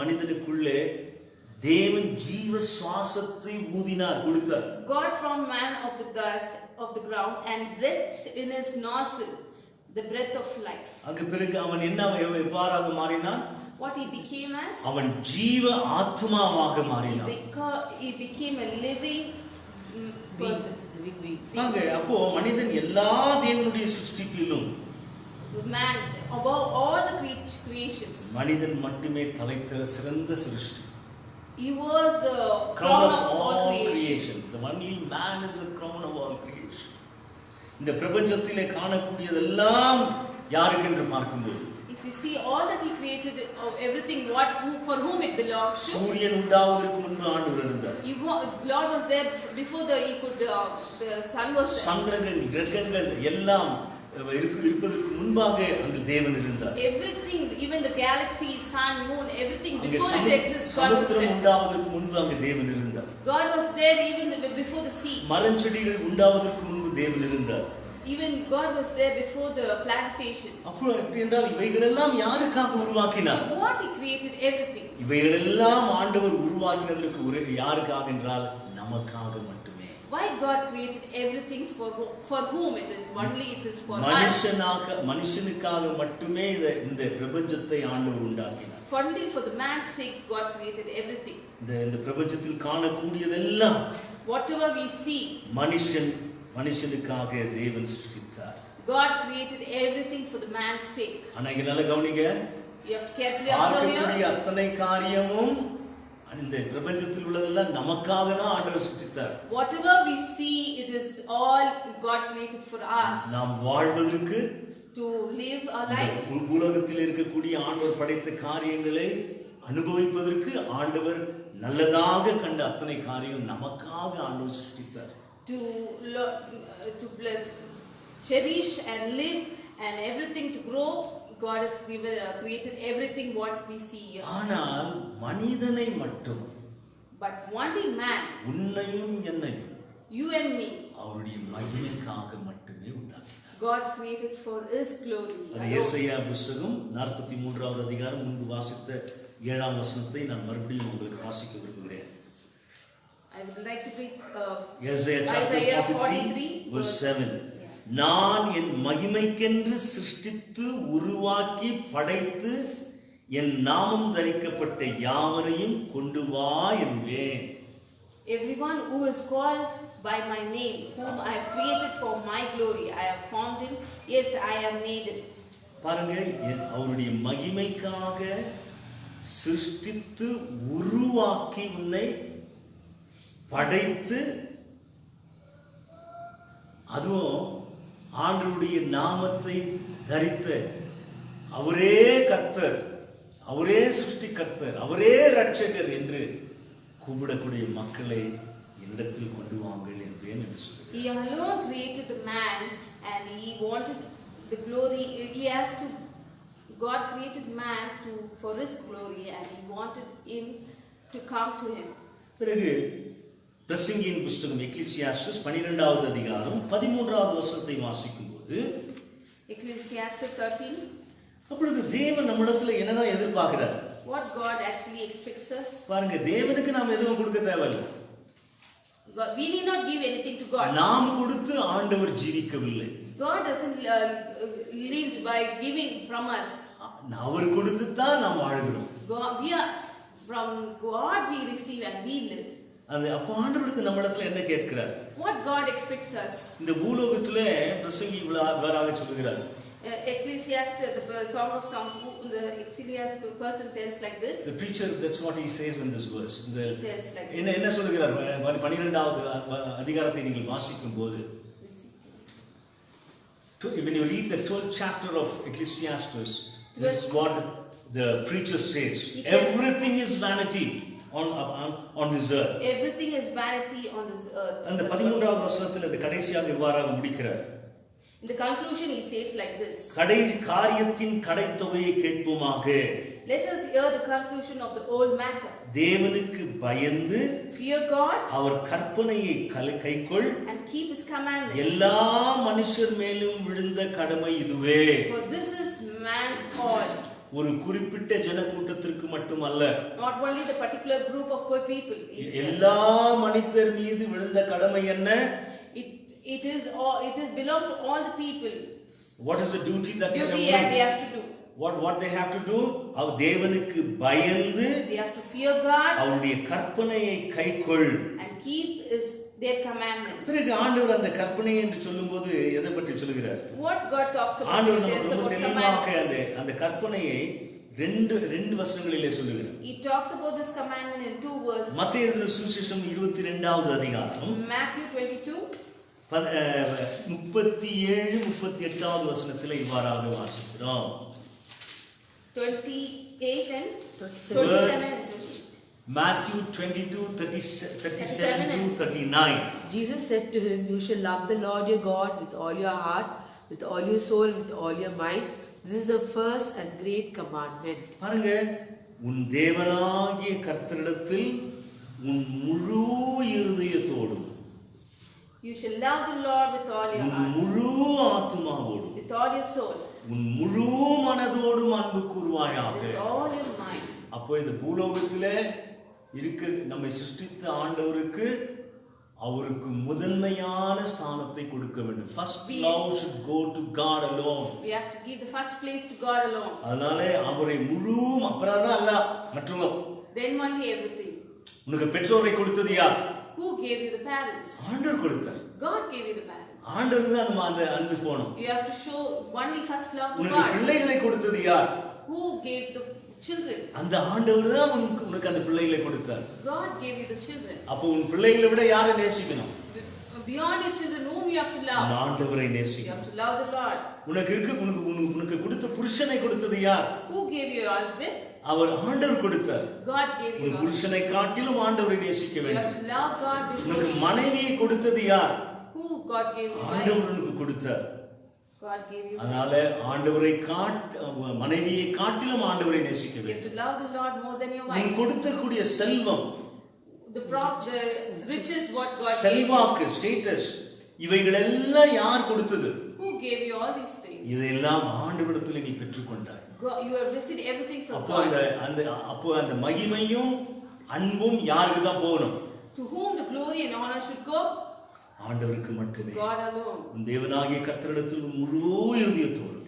மனிதனுக்குள்ளே தேவன் ஜீவ சுவாசத்தை ஊதினார், கொடுத்தார். God formed man of the dust of the ground and breathed in his nostril the breath of life. அங்க பிறகு அவன் எவ்வாறாக மாறினான்? What he became as? அவன் ஜீவ ஆத்மாவாக மாறினான். He became a living person. Living being. அப்போ மனிதன் எல்லா தேவனுடைய சிருஷ்டிப்பிலும் Man above all the creations. மனிதன் மட்டுமே தலைத்த சிறந்த சிருஷ்டி. He was the crown of all all creation. creation. The only man is the crown of all creation. இந்த பிரபஞ்சத்திலே காணக்கூடியதெல்லாம் யாருக்கு என்று பார்க்கும்போது, If you see all that he created, everything for whom it belongs to. சூரியன் உண்டாவதற்கு முன்பு ஆண்டவர் இருந்தார். Lord was there before the sun was there. சந்திரன் கிரகங்கள் எல்லாம் இருப்பதற்கு முன்பாக அங்கு தேவன் இருந்தார். Everything, even the galaxy, sun, moon, everything அங்கே before it exists, God was Samudram there. உண்டாவதற்கு முன்பு அங்கு தேவன் இருந்தார். God was there even before the sea. மரஞ்செடிகள் உண்டாவதற்கு முன்பு தேவன் இருந்தார். Even God was there before the plantation. அப்போ எப்படி என்றால் இவைகளெல்லாம் யாருக்காக உருவாக்கினார்? But what he created everything. இவைகளெல்லாம் ஆண்டவர் உருவாக்கினதற்கு யாருக்காக என்றால் நமக்காக மட்டுமே. Why God created everything for whom it is? Only it is for us. மனுஷனுக்காக மட்டுமே இந்த பிரபஞ்சத்தை ஆண்டவர் உண்டாக்கினார். Only for the man's sake God created everything. இந்த பிரபஞ்சத்தில் காணக்கூடியதெல்லாம் Whatever we see, மனுஷனுக்காக தேவன் சிருஷ்டித்தார். God created everything for the man's sake. ஆனா இங்க நல்ல கவனிங்க, You have to carefully observe பார்க்கக்கூடிய here. அத்தனை காரியமும் இந்த பிரபஞ்சத்தில் உள்ளதெல்லாம் நமக்காக தான் ஆண்டவர் சிருஷ்டித்தார். Whatever we see, it is all God created for us. நாம் வாழ்வதற்கு, To live our life. உலகத்தில் இருக்கக்கூடிய ஆண்டவர் படைத்த காரியங்களை அனுபவிப்பதற்கு ஆண்டவர் நல்லதாக கண்ட அத்தனை காரியம் நமக்காக ஆண்டவர் சிருஷ்டித்தார். To cherish and live and everything to grow, God has created everything what we see here. ஆனால் மனிதனை மட்டும், But only man, உன்னையும் என்னையும் you and me, அவருடைய மகிமைக்காக மட்டுமே உண்டாக்கினார். God created for His glory. அது ஏசாயா புத்தகம் 43வது அதிகாரம் முன்பு வாசித்த 7ஆம் வசனத்தை நான் மறுபடியும் உங்களுக்கு வாசிக்க விரும்புகிறேன். I would like to read Isaiah chapter 43 verse 7. நான் என் மகிமைக்கென்று சிருஷ்டித்து உருவாக்கி படைத்து என் நாமம் தரிக்கப்பட்ட யாவரையும் கொண்டு வா என்பேன். Everyone who is called by my name, whom I have created for my glory, I have formed him. Yes, I have made him. பாருங்க, அவருடைய மகிமைக்காக சிருஷ்டித்து உருவாக்கி உன்னை படைத்து, அதுவும் ஆண்டவருடைய நாமத்தை தரித்த அவரே கர்த்தர், அவரே சிருஷ்டிகர்த்தர், அவரே ரட்சகர் என்று கூப்பிடக்கூடிய மக்களை என்னிடத்தில் கொண்டு வாங்கள் என்பேன் என்று சொல்கிறார். He alone created the man and he wanted the glory. He has to. God created man for His glory and He wanted him to come to Him. பிறகு பிரசங்கியின் புத்தகம் எக்லிசியாஸ்டஸ் 12வது அதிகாரம் 13வது வசனத்தை வாசிக்கும்போது, Ecclesiastes 13. அப்பொழுது தேவன் நம்மிடத்துல என்னதான் எதிர்பார்க்கிறார்? What God actually expects us. பாருங்க, தேவனுக்கு நாம் எதுவும் கொடுக்க தேவையில்லை. We need not give anything to God. நாம் கொடுத்து ஆண்டவர் ஜீவிக்கவில்லை. God doesn't lives by giving from us. அவர் கொடுத்து தான் நாம் வாழ்கிறோம். From God we receive and we live. அது அப்ப ஆண்டவருக்கு நம்மிடத்துல என்ன கேட்கிறார்? What God expects us. இந்த பூலோகத்திலே பிரசங்கி இவ்வாறாக சொல்கிறார், Ecclesiastes, the Song of Songs, the Ecclesiastes person tells like this. The preacher, that's what he says in this verse. He tells like this. என்ன சொல்லுகிறார் 12வது அதிகாரத்தை நீங்கள் வாசிக்கும் போது, when you read the 12th chapter of Ecclesiastes, this is what the preacher says. Everything is vanity on this earth. Everything is vanity on this earth. அந்த 13வது வசனத்தில் இந்த கடைசியாக இவ்வாறாக முடிக்கிறார். In the conclusion he says like this. காரியத்தின் கடைத்தொகையை கேட்போமாக. Let us hear the conclusion of the whole matter. தேவனுக்கு பயந்து, fear God, அவர் கற்பனையை கைக்கொள், and keep his commandments. எல்லா மனுஷர் மேலும் விழுந்த கடமை இதுவே. For this is man's all. ஒரு குறிப்பிட்ட ஜனக்கூட்டத்திற்கு மட்டுமல்ல, not only the particular group of poor people. எல்லா மனிதர் மீது விழுந்த கடமை என்ன? It is belong to all the people. What is the duty that they have to do? What they have to do? அவர் தேவனுக்கு பயந்து, they have to fear God, அவருடைய கற்பனையை கைக்கொள், and keep their commandments. பிறகு ஆண்டவர் அந்த கற்பனை என்று சொல்லும்போது எதை பற்றி சொல்கிறார்? What God talks about? ஆண்டவர் நமக்கு ரொம்ப தெளிவாக அந்த கற்பனையை ரெண்டு வசனங்களிலே சொல்லுகிறார். He talks about this commandment in 2 verses. மத்தேயு எழுதின சுவிசேஷம் 22வது அதிகாரம், Matthew 22 37 38வது வசனத்திலே இவ்வாறாக வாசிக்கிறோம். 28 and 27. Matthew 22 37 to 39. Jesus said to him, "You shall love the Lord your God with all your heart, with all your soul, and with all your mind. This is the first and great commandment." பாருங்க, உன் தேவனாகிய கர்த்தரிடத்தில் உன் முழு இருதயத்தோடும், you shall love the Lord with all your heart, முழு ஆத்துமாவோடும், with all your soul, உன் முழு மனதோடும் அன்பு கூர்வாயாக. with all your mind. அப்போ இந்த பூலோகத்திலே நம்மை சிருஷ்டித்த ஆண்டவருக்கு அவருக்கு முதன்மையான ஸ்தானத்தை கொடுக்க வேண்டும். First love should go to God alone. We have to give the first place to God alone. அதனால அவரை முழு அப்புறம்தான் அல்ல மற்றவங்க. Then only everything. உனக்கு பெற்றோரை கொடுத்தது யார்? Who gave you the parents? ஆண்டவர் கொடுத்தார். God gave you the parents. ஆண்டவருக்கு தான் நம்ம அந்த அன்பு போணும். You have to show only first love to உனக்கு God. பிள்ளைகளை கொடுத்தது யார்? Who gave the children? அந்த ஆண்டவர் தான் உனக்கு அந்த பிள்ளைகளை கொடுத்தார். God gave you the children. அப்போ உன் பிள்ளைகளை விட யாரை நேசிக்கணும்? Beyond your children, whom you have to love? ஆண்டவரை You நேசிக்கணும். have to love the Lord. உனக்கு கொடுத்த புருஷனை கொடுத்தது யார்? Who gave you your husband? அவர் ஆண்டவர் கொடுத்தார். God gave you. உன் புருஷனை காட்டிலும் ஆண்டவரை நேசிக்க You have வேண்டும். to love God before. உனக்கு மனைவியை கொடுத்தது யார்? Who God gave you? ஆண்டவர் உனக்கு கொடுத்தார். God gave you. அதனால ஆண்டவரை மனைவியை காட்டிலும் ஆண்டவரை நேசிக்க You have வேண்டும். to love the Lord more than your உனக்கு wife. கொடுத்தக்கூடிய செல்வம், The riches what God gave you. செல்வாக்கு, ஸ்டேட்டஸ், இவைகள் எல்லாம் யார் கொடுத்தது? Who gave you all these things? இதெல்லாம் ஆண்டவரிடத்தில் நீ பெற்றுக்கொண்டாய். You have received everything from அப்போ God. அந்த மகிமையும் அன்பும் யாருக்கு தான் போகணும்? To whom the glory and honor should go? ஆண்டவருக்கு மட்டுமே. God alone. உன் தேவனாகிய கர்த்தரிடத்தில் முழு இருதயத்தோடும்,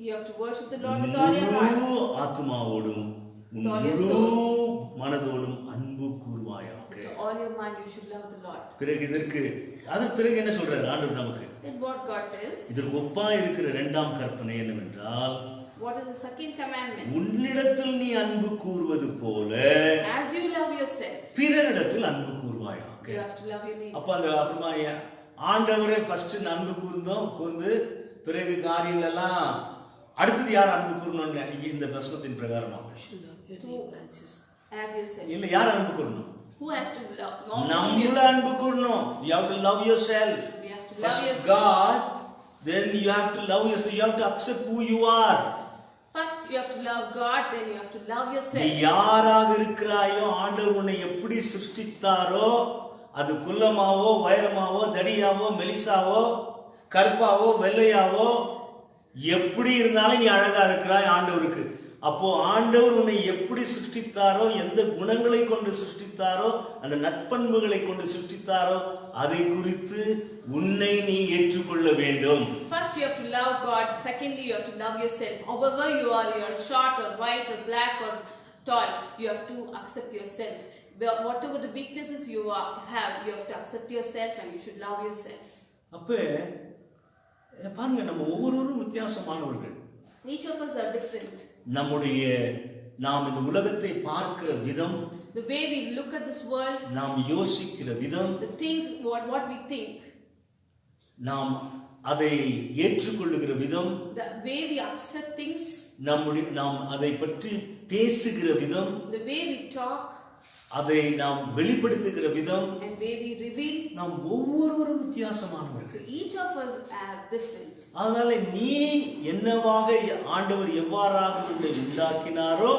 You have to worship the Lord with all your heart. முழு ஆத்துமாவோடும், முழு மனதோடும் அன்பு கூர்வாயாக. With all your mind you should love the Lord. அதற்கு பிறகு என்ன சொல்றாரு ஆண்டவர் நமக்கு? Then what God tells? இதற்கு ஒப்பா இருக்கிற இரண்டாம் கற்பனை என்னவென்றால், What is the second commandment? உன்னிடத்தில் நீ அன்பு கூர்வது போல As you love yourself, பிறரிடத்தில் அன்பு கூர்வாயாக. you have to love your neighbor. அப்ப அப்புறமா ஆண்டவரே ஃபர்ஸ்ட் அன்பு கூர்ந்து பிறகு காரியங்கள் எல்லாம் அடுத்தது யார் அன்பு கூறணும்னு இந்த வசனத்தின் பிரகாரமாக As yourself. இல்ல யார் அன்பு கூறணும்? Who has to love? நம்மள அன்பு கூறணும். You have to love yourself. We have to love First yourself. God, then you have to love yourself. You have to accept who you are. First you have to love God, then you have to love நீ yourself. யாராக இருக்கிறாயோ, ஆண்டவர் உன்னை எப்படி சிருஷ்டித்தாரோ, அது குள்ளமாவோ வைரமாவோ தடியாவோ மெலிசாவோ கருப்பாவோ வெள்ளையாவோ எப்படி இருந்தாலும் நீ அழகா இருக்கிறாய் ஆண்டவருக்கு. அப்போ ஆண்டவர் உன்னை எப்படி சிருஷ்டித்தாரோ, எந்த குணங்களை கொண்டு சிருஷ்டித்தாரோ, அந்த நற்பண்புகளை கொண்டு சிருஷ்டித்தாரோ அதை குறித்து உன்னை நீ ஏற்றுக்கொள்ள வேண்டும். First you have to love God. Secondly you have to love yourself. However you are short or white or black or tall, you have to accept yourself. Whatever the weaknesses you have, you have to accept yourself and you should love yourself. அப்ப பாருங்க, நம்ம ஒவ்வொருவரும் வித்தியாசமானவர்கள். Each of us are different. நாம் இந்த உலகத்தை பார்க்கிற விதம், The way we look at this world, நாம் யோசிக்கிற விதம், what we think, நாம் அதை ஏற்றுக்கொள்ளுகிற விதம், the way we accept things, நாம் அதை பற்றி பேசுகிற விதம், the way we talk, அதை நாம் வெளிப்படுத்துகிற விதம், and way we reveal. நாம் ஒவ்வொருவரும் வித்தியாசமானவர்கள். So each of us are different. அதனால நீ என்னவாக ஆண்டவர் எவ்வாறாக உன்னை உண்டாக்கினாரோ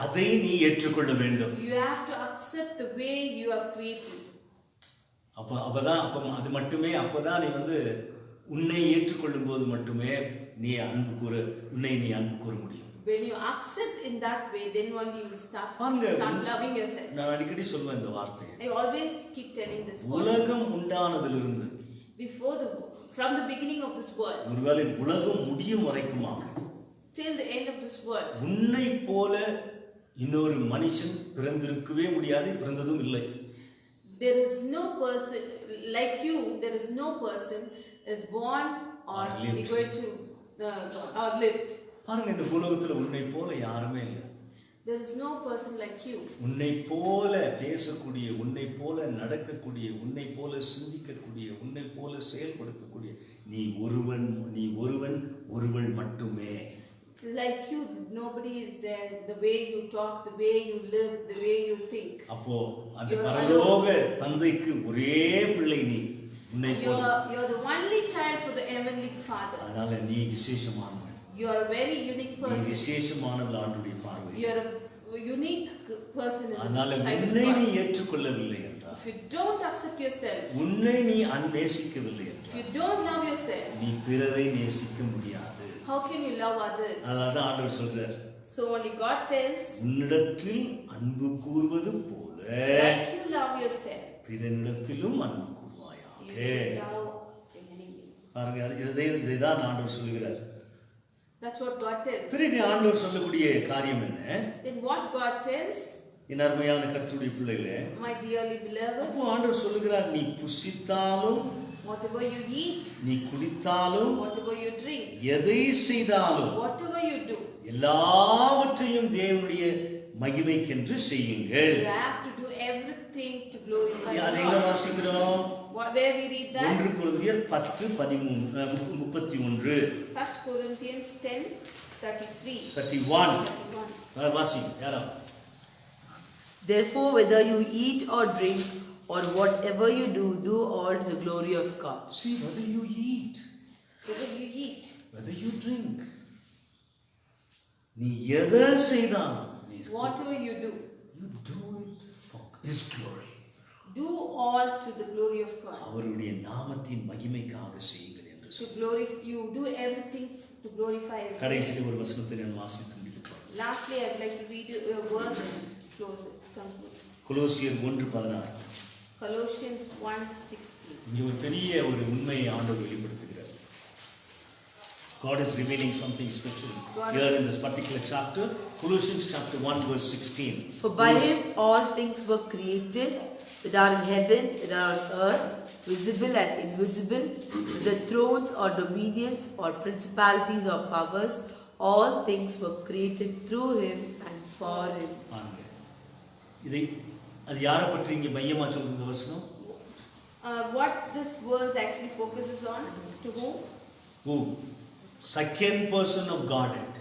அதை நீ ஏற்றுக்கொள்ள வேண்டும். You have to accept the way you are created. அப்பதான் அது மட்டுமே, அப்பதான் நீ உன்னை ஏற்றுக்கொள்ளும் போது மட்டுமே நீ அன்பு கூற முடியும். When you accept in that way, then only you will start loving yourself. நான் அடிக்கடி சொல்வேன் இந்த வார்த்தையை. I always keep telling this word. உலகம் உண்டானதிலிருந்து, from the beginning of this world, ஒருவேளை உலகம் முடியும் வரைக்குமாக, till the end of this world, உன்னை போல இன்னொரு மனுஷன் பிறந்திருக்கவே முடியாது, பிறந்ததும் இல்லை. There is no person like you. There is no person is born or going to or lived. பாருங்க, இந்த பூலோகத்துல உன்னை போல யாருமே இல்லை. There is no person like you. உன்னை போல பேசக்கூடிய, உன்னை போல நடக்கக்கூடிய, உன்னை போல சிந்திக்கக்கூடிய, உன்னை போல செயல்படுத்தக்கூடிய நீ ஒருவள் மட்டுமே. Like you, nobody is there. The way you talk, the way you live, the way you think. அப்போ அந்த பரலோக தந்தைக்கு ஒரே பிள்ளை நீ. உன்னை போல you are the only child for the heavenly Father. அதனால நீ விசேஷமானவன். You are a very unique person. நீ விசேஷமானவள் ஆண்டவருடைய பார்வை. You are a unique person in the அதனால sight of உன்னை God. நீ ஏற்றுக்கொள்ளவில்லை என்றால், If you don't accept yourself, உன்னை நீ நேசிக்கவில்லை if என்றால், you don't love yourself, நீ பிறரை நேசிக்க முடியாது. how can you love others? அதான் ஆண்டவர் சொல்றார், So only God tells, உன்னிடத்தில் அன்பு கூர்வது போல like you love yourself, பிறனிடத்திலும் அன்பு you கூர்வாயாக. should love the enemy. பாருங்க, இதைதான் ஆண்டவர் சொல்லுகிறார். That's what God tells. பிறகு ஆண்டவர் சொல்லக்கூடிய காரியம் என்ன? Then what God tells, என் அருமையான கர்த்தருடைய பிள்ளைகளே, my dearly beloved, அப்போ ஆண்டவர் சொல்லுகிறார், நீ புசித்தாலும், whatever you eat, நீ குடித்தாலும், whatever you drink, எதை செய்தாலும், whatever you do, எல்லாவற்றையும் தேவனுடைய மகிமைக்கென்று செய்யுங்கள். you have to do everything to glorify அதை எங்க God. வாசிக்கிறோம்? Where we read that? 1 கொரிந்தியர் 10:31. 1 Corinthians 10:33. 31 வாசிங்க யாராவது. Therefore, whether you eat or drink or whatever you do, do all to the glory of God. See, whether you eat, Whether you eat, whether you drink, நீ எதை செய்தாலும், whatever you do, you do it for His glory. do all to the glory of God. அவருடைய நாமத்தின் மகிமைக்காக செய்யுங்கள் என்று To glorify, you do everything to glorify His name. கடைசியில் ஒரு வசனத்தை நான் வாசித்து முடிக்கிறேன். Lastly, I would like to read a verse and close it. Conclude. கொலோசியர் 1:16. Colossians 1:16. இங்கே ஒரு பெரிய ஒரு உண்மையை ஆண்டவர் வெளிப்படுத்துகிறார். God is revealing something special here in this particular chapter, Colossians chapter 1:16. For by him all things were created, that are in heaven, that are on earth, visible and invisible, the thrones or dominions or principalities or powers, all things were created through him and for him. பாருங்க, இதை அது யாரை பற்றி இங்கே மையமா சொல்லுது இந்த வசனம்? What this verse actually focuses on, to whom? Who? Second person of Godhead.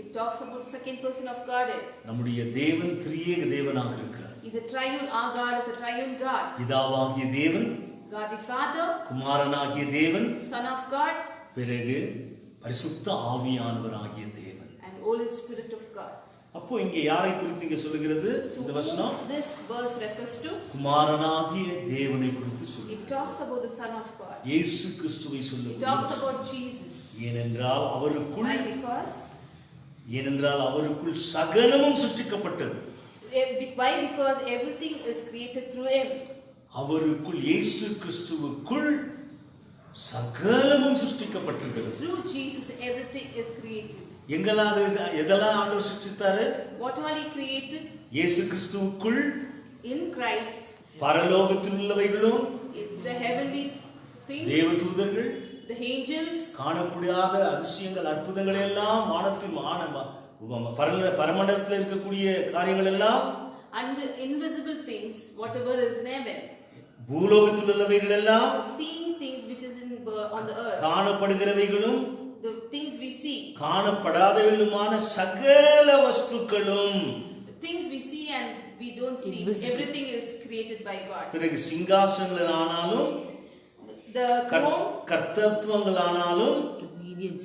It talks about second person of Godhead. நம்முடைய தேவன் திரியேக தேவனாக இருக்கிறார். He's a triune, our God is a triune God. பிதாவாகிய தேவன், God the Father, குமாரனாகிய தேவன், Son of God, பிறகு பரிசுத்த ஆவியானவராகிய தேவன். and Holy Spirit of God. அப்போ இங்கே யாரை குறித்து இங்கே சொல்லுகிறது இந்த வசனம்? This verse refers to, குமாரனாகிய தேவனை குறித்து it சொல்லுகிறது. talks about the Son of God. இயேசு கிறிஸ்துவை It சொல்லுகிறது. talks about Jesus. ஏனென்றால் அவருக்குள் Why? அவருக்குள் சகலமும் சிருஷ்டிக்கப்பட்டது. Why? Because everything is created through Him. அவருக்குள் இயேசு கிறிஸ்துவுக்குள் சகலமும் சிருஷ்டிக்கப்பட்டது. Through Jesus, everything is created. எதெல்லாம் ஆண்டவர் சிருஷ்டித்தாரு? What all He created? இயேசு கிறிஸ்துவுக்குள் In Christ, பரலோகத்தில் உள்ளவைகளும், the heavenly things, தேவதூதர்கள், the angels, காணக்கூடாத அதிசயங்கள் அற்புதங்கள் எல்லாம் வானத்தின் பரமண்டலத்தில் இருக்கக்கூடிய காரியங்கள் எல்லாம், and the invisible things, whatever is in heaven, பூலோகத்தில் உள்ளவைகள் எல்லாம், seeing things which is on the earth, காணப்படுகிறவைகளும் the things we see, காணப்படாதவைகளுமான சகல வஸ்துக்களும், the things we see and we don't see, everything is created by God. பிறகு சிங்காசனங்கள் ஆனாலும், The throne, கர்த்தத்துவங்கள் ஆனாலும்,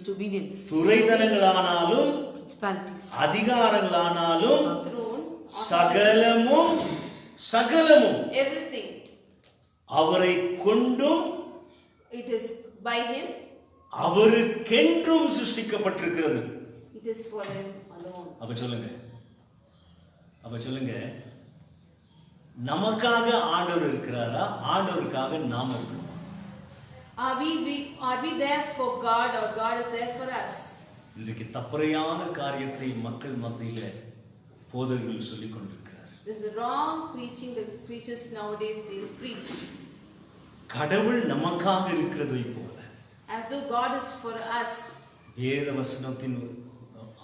dominions, துரைதனங்கள் ஆனாலும், principalities, அதிகாரங்கள் ஆனாலும், throne, சகலமும் சகலமும் everything, அவரை கொண்டும் it is by Him, அவருக்கென்றும் சிருஷ்டிக்கப்பட்டிருக்கிறது. it is for Him alone. அப்ப சொல்லுங்க, நமக்காக ஆண்டவர் இருக்கிறாரா, ஆண்டவருக்காக நாம் இருக்கிறோம்? Are we there for God or God is there for us? இன்றைக்கு தப்பறையான காரியத்தை மக்கள் மத்தியில போதகர்கள் சொல்லிக் கொண்டிருக்கிறார். This is wrong preaching the preachers nowadays they preach. கடவுள் நமக்காக இருக்கிறதை போல, As though God is for us. வேத வசனத்தின்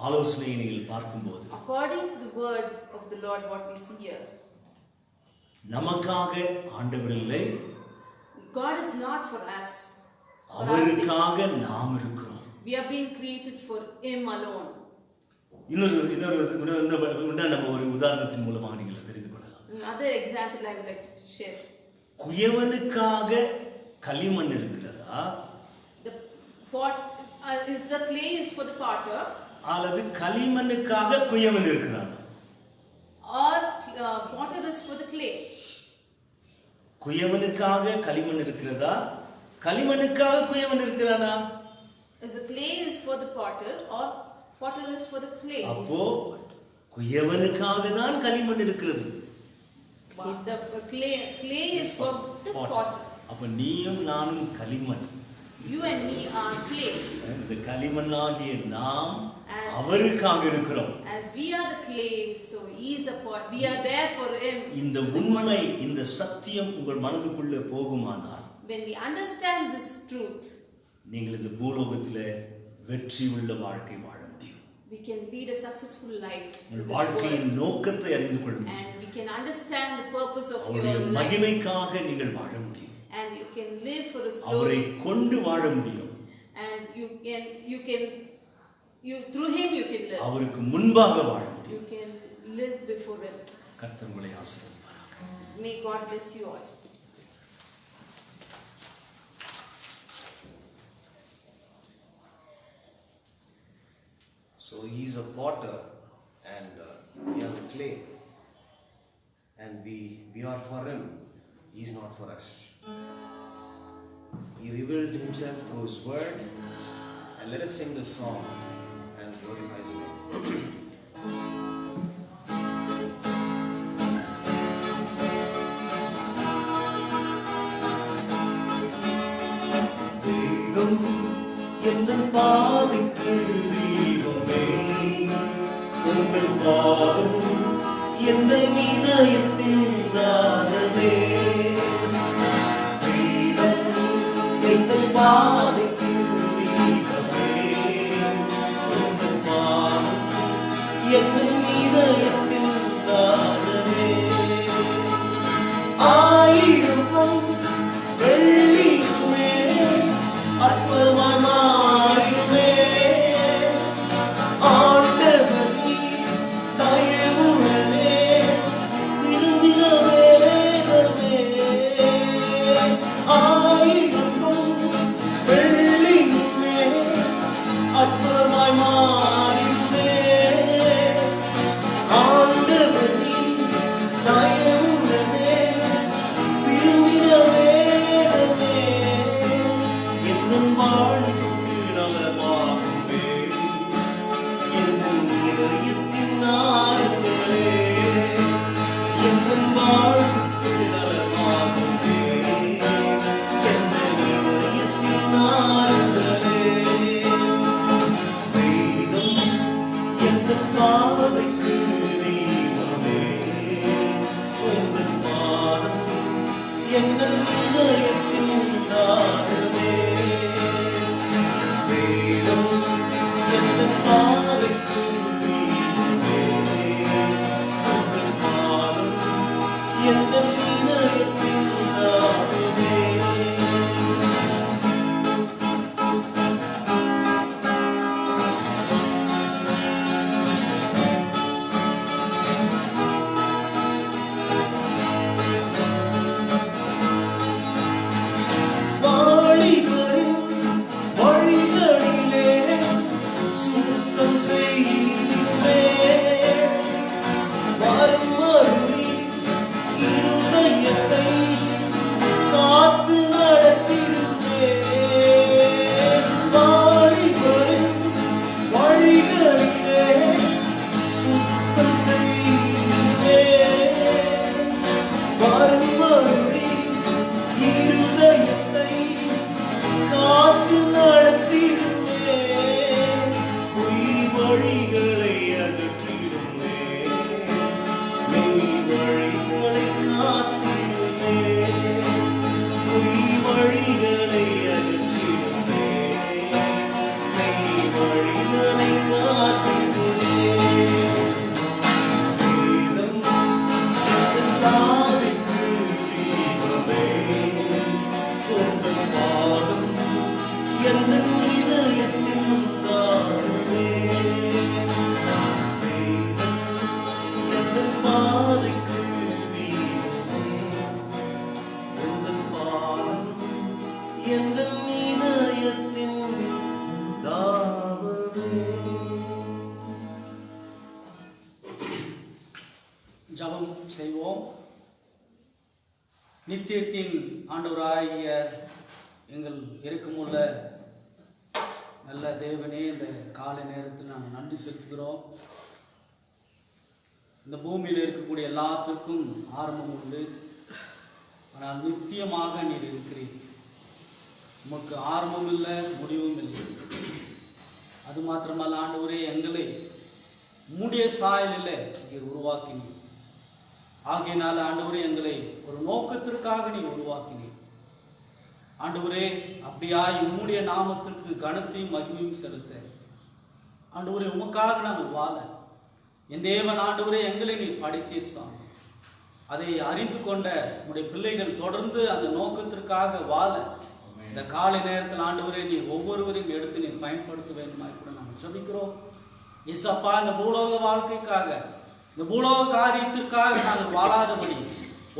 ஆலோசனையை நீங்கள் பார்க்கும்போது, According to the word of the Lord, what we see here, நமக்காக ஆண்டவர் இல்லை, God is not for us. அவருக்காக நாம் இருக்கிறோம். We are being created for Him alone. நம்ம ஒரு உதாரணத்தின் மூலமாக நீங்கள் தெரிந்து கொள்ளலாம். Another example I would like to share. குயவனுக்காக களிமண் இருக்கிறதா, The pot is the clay is for the potter, அல்லது களிமண்ணுக்காக குயவன் இருக்கிறான்? or potter is for the clay? குயவனுக்காக களிமண் இருக்கிறதா, களிமண்ணுக்காக குயவன் இருக்கிறானா? Is the clay is for the potter or potter is for the clay? அப்போ குயவனுக்காக தான் களிமண் இருக்கிறது. The clay is for the potter. அப்ப நீயும் நானும் களிமண். You and me are clay. இந்த களிமண்ணாகிய நாம் அவருக்காக இருக்கிறோம். As we are the clay, so He is a pot. We are there for Him. இந்த உண்மை, இந்த சத்தியம் உங்கள் மனதுக்குள்ளே போகுமானால், When we understand this truth, நீங்கள் இந்த பூலோகத்திலே வெற்றி உள்ள வாழ்க்கை வாழ முடியும். we can lead a successful life in உங்கள் this வாழ்க்கையின் world. நோக்கத்தை அறிந்து கொள்ள முடியும். And we can understand the purpose of your அவருடைய life. மகிமைக்காக நீங்கள் வாழ முடியும். And you can live for His அவரை glory. கொண்டு வாழ முடியும். And through Him you can live. அவருக்கு முன்பாக வாழ You முடியும். can live before Him. கர்த்தர் உங்களை ஆசீர்வதிப்பாராக. May God bless you all. So He is a potter and we are the clay. And we are for Him. He is not for us. He revealed Himself through His word. And let us sing this song and glorify His name. எங்கள் பாதைக்கு தீபமே, உங்கள் பாதம் எங்கள் இதயத்தின் தாகமே. வேதம் எங்கள் பாதைக்கு தீபமே, உங்கள் பாதம் எங்கள் இதயத்தின் தாகமே. ஆயிரம் பொன் வெள்ளியுமே அற்பமாய் மாறிடுமே, ஆண்டவரே தயவுடனே விரும்பின வேதமே. ஆயிரம் பொன் வெள்ளியுமே அற்பமாய் மாறிடுமே, ஆண்டவரே தயவுடனே விரும்பின வேதமே. என்னும் வாழ்வுக்கு நலமாகுமே, என்னும் இதயத்தின் ஆறுதலே. என்னும் வாழ்வுக்கு நலமாகுமே, என்னும் இதயத்தின் ஆறுதலே. வேதம் எங்கள் பாதைக்கு தீபமே, உங்கள் பாதம் எங்கள் இதயத்தின் தாகமே. சுத்தம் செய்திடுவே வரும் அருளி இருதயத்தை காத்து நடத்திடுவே வாலிபரின் வழிகளிலே சுத்தம் செய்திடுவே வரும் அருளி இருதயத்தை காத்து நடத்திடுவே பொய் வழிகளை அகற்றிடுவே மெய் வழிகளை காத்திடுவே பொய் வழிகளை அகற்றிடுவே மெய் வழிகளை காத்திடுவே வேதம் தாவிக்கு தீபமே உங்கள் பாதம் எந்த இதயத்தின் தாழ்வே வேதம் எந்த பாதைக்கு தீபமே எந்த பாதம் எந்த இதயத்தின் தாவமே. ஜெபம் செய்வோம். நித்தியத்தின் ஆண்டவராகிய எங்கள் இருக்குமுள்ள நல்ல தேவனே, இந்த காலை நேரத்தில் நாங்கள் நன்றி செலுத்துகிறோம். இந்த பூமியில் இருக்கக்கூடிய எல்லாத்திற்கும் ஆரம்பம் உண்டு, ஆனால் நித்தியமாக நீர் இருக்கிறீர். உமக்கு ஆரம்பம் இல்லை, முடிவும் இல்லை. அது மாத்திரமல்ல ஆண்டவரே, எங்களை மூடிய சாயலில் நீர் உருவாக்கினீர். ஆகையினால ஆண்டவரே, எங்களை ஒரு நோக்கத்திற்காக நீ உருவாக்கினீர். ஆண்டவரே, அப்படியாய் உம்முடைய நாமத்திற்கு கனத்தையும் மகிமையும் செலுத்த ஆண்டவரே, உமக்காக நாங்கள் வாழ என் தேவன் ஆண்டவரே எங்களை நீர் படைத்தீர் சாமி. அதை அறிந்து கொண்ட உடைய பிள்ளைகள் தொடர்ந்து அந்த நோக்கத்திற்காக வாழ இந்த காலை நேரத்தில் ஆண்டவரே நீ ஒவ்வொருவரையும் எடுத்து நீர் பயன்படுத்த வேண்டுமாய் கூட நாங்கள் ஜெபிக்கிறோம். இயேசப்பா, இந்த பூலோக வாழ்க்கைக்காக, இந்த பூலோக காரியத்திற்காக நாங்கள் வாழாதபடி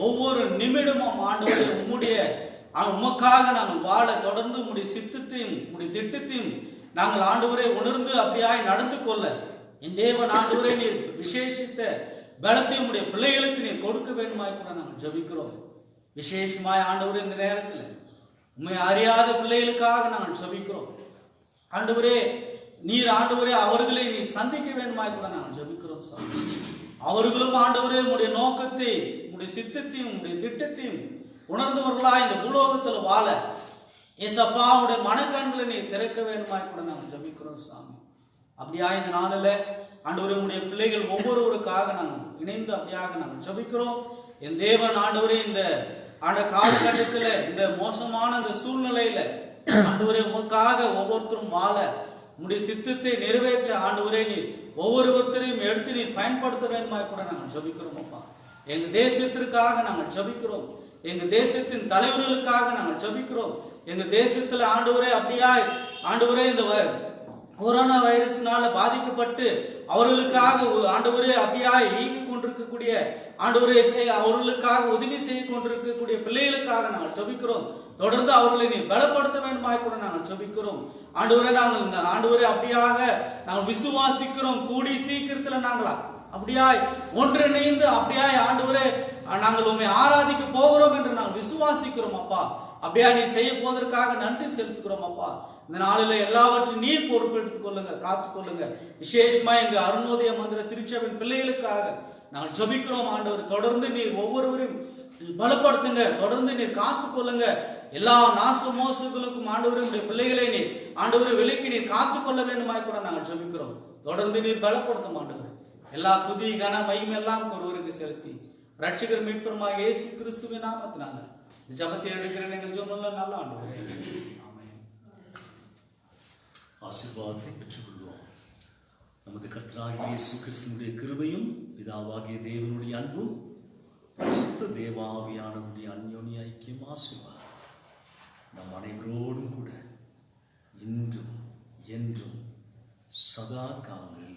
ஒவ்வொரு நிமிடமும் ஆண்டவரே உமக்காக நாங்கள் வாழ தொடர்ந்து உம்முடைய சித்தத்தையும் உம்முடைய திட்டத்தையும் நாங்கள் ஆண்டவரே உணர்ந்து அப்படியாய் நடந்து கொள்ள என் தேவன் ஆண்டவரே நீர் விசேஷித்த பலத்தையும் உடைய பிள்ளைகளுக்கு நீர் கொடுக்க வேண்டுமாய் கூட நாங்கள் ஜெபிக்கிறோம். விசேஷமாய் ஆண்டவரே இந்த நேரத்தில் உண்மை அறியாத பிள்ளைகளுக்காக நாங்கள் ஜெபிக்கிறோம். ஆண்டவரே நீர் ஆண்டவரே அவர்களை நீர் சந்திக்க வேண்டுமாய் கூட நாங்கள் ஜெபிக்கிறோம் சாமி. அவர்களும் ஆண்டவரே உடைய நோக்கத்தை உடைய சித்தத்தையும் உடைய திட்டத்தையும் உணர்ந்தவர்களா இந்த பூலோகத்தில் வாழ ஏசப்பா உடைய மனக்கண்களை நீ திறக்க வேண்டுமாய் கூட நாங்கள் ஜெபிக்கிறோம் சாமி. அப்படியா இந்த நாளில் ஆண்டவரே உடைய பிள்ளைகள் ஒவ்வொருவருக்காக நாங்கள் இணைந்து அப்படியாக நாங்கள் ஜெபிக்கிறோம். என் தேவன் ஆண்டவரே இந்த காலகட்டத்தில் இந்த மோசமான இந்த சூழ்நிலையில ஆண்டவரே உமக்காக ஒவ்வொருத்தரும் வாழ உடைய சித்தத்தை நிறைவேற்ற ஆண்டவரே நீர் ஒவ்வொருவரையும் எடுத்து நீர் பயன்படுத்த வேண்டுமாய் கூட நாங்கள் ஜெபிக்கிறோம் அப்பா. எங்க தேசத்திற்காக நாங்கள் ஜெபிக்கிறோம். எங்க தேசத்தின் தலைவர்களுக்காக நாங்கள் ஜெபிக்கிறோம். எங்க தேசத்துல ஆண்டவரே அப்படியாய் ஆண்டவரே இந்த கொரோனா வைரஸ்னால பாதிக்கப்பட்டு அவர்களுக்காக ஆண்டவரே அப்படியாய் இயங்கி கொண்டிருக்கக்கூடிய ஆண்டவரே அவர்களுக்காக உதவி செய்து கொண்டிருக்கக்கூடிய பிள்ளைகளுக்காக நாங்கள் ஜெபிக்கிறோம். தொடர்ந்து அவர்களை நீ பலப்படுத்த வேண்டுமாய் கூட நாங்கள் ஜெபிக்கிறோம். ஆண்டவரே நாங்கள் ஆண்டவரே அப்படியாக நாங்கள் விசுவாசிக்கிறோம். கூடி சீக்கிரத்துல நாங்களா அப்படியாய் ஒன்றிணைந்து அப்படியாய் ஆண்டவரே நாங்கள் உண்மை ஆராதிக்க போகிறோம் என்று நாங்கள் விசுவாசிக்கிறோம் அப்பா. அப்படியா நீ செய்ய போவதற்காக நன்றி செலுத்துக்கிறோம் அப்பா. இந்த நாளில எல்லாவற்றையும் நீர் பொறுப்பெடுத்துக் கொள்ளுங்க, காத்துக்கொள்ளுங்க. விசேஷமா எங்க அருணோதய மந்திர திருச்சபையின் பிள்ளைகளுக்காக நாங்கள் ஜெபிக்கிறோம் ஆண்டவர். தொடர்ந்து நீர் ஒவ்வொருவரையும் பலப்படுத்துங்க, தொடர்ந்து நீர் காத்துக்கொள்ளுங்க. எல்லா நாச மோசங்களுக்கும் ஆண்டவருடைய பிள்ளைகளை நீர் ஆண்டவரை விலக்கி நீர் காத்துக்கொள்ள வேண்டுமாய் கூட நாங்கள் ஜெபிக்கிறோம். தொடர்ந்து நீர் பலப்படுத்தும் ஆண்டவர். எல்லா துதி கன மகிமை எல்லாம் ஒருவருக்கு செலுத்தி ரட்சகர் மீட்பருமாக இயேசு கிறிஸ்துவின் நாமத்தினால ஜெபத்தை எடுக்கிறேன் எங்கள் ஜெபம்ல நல்ல ஆண்டவரே. ஆமென். ஆசீர்வாதத்தை பெற்றுக்கொள்வோம். நமது கர்த்தராகிய இயேசு கிறிஸ்துவினுடைய கிருபையும் பிதாவாகிய தேவனுடைய அன்பும் பரிசுத்த தேவாவியானவருடைய அந்யோன்ய ஐக்கியம் ஆசீர்வாதம் நம் அனைவரோடும் கூட இன்றும் என்றும் சதா காலங்களில்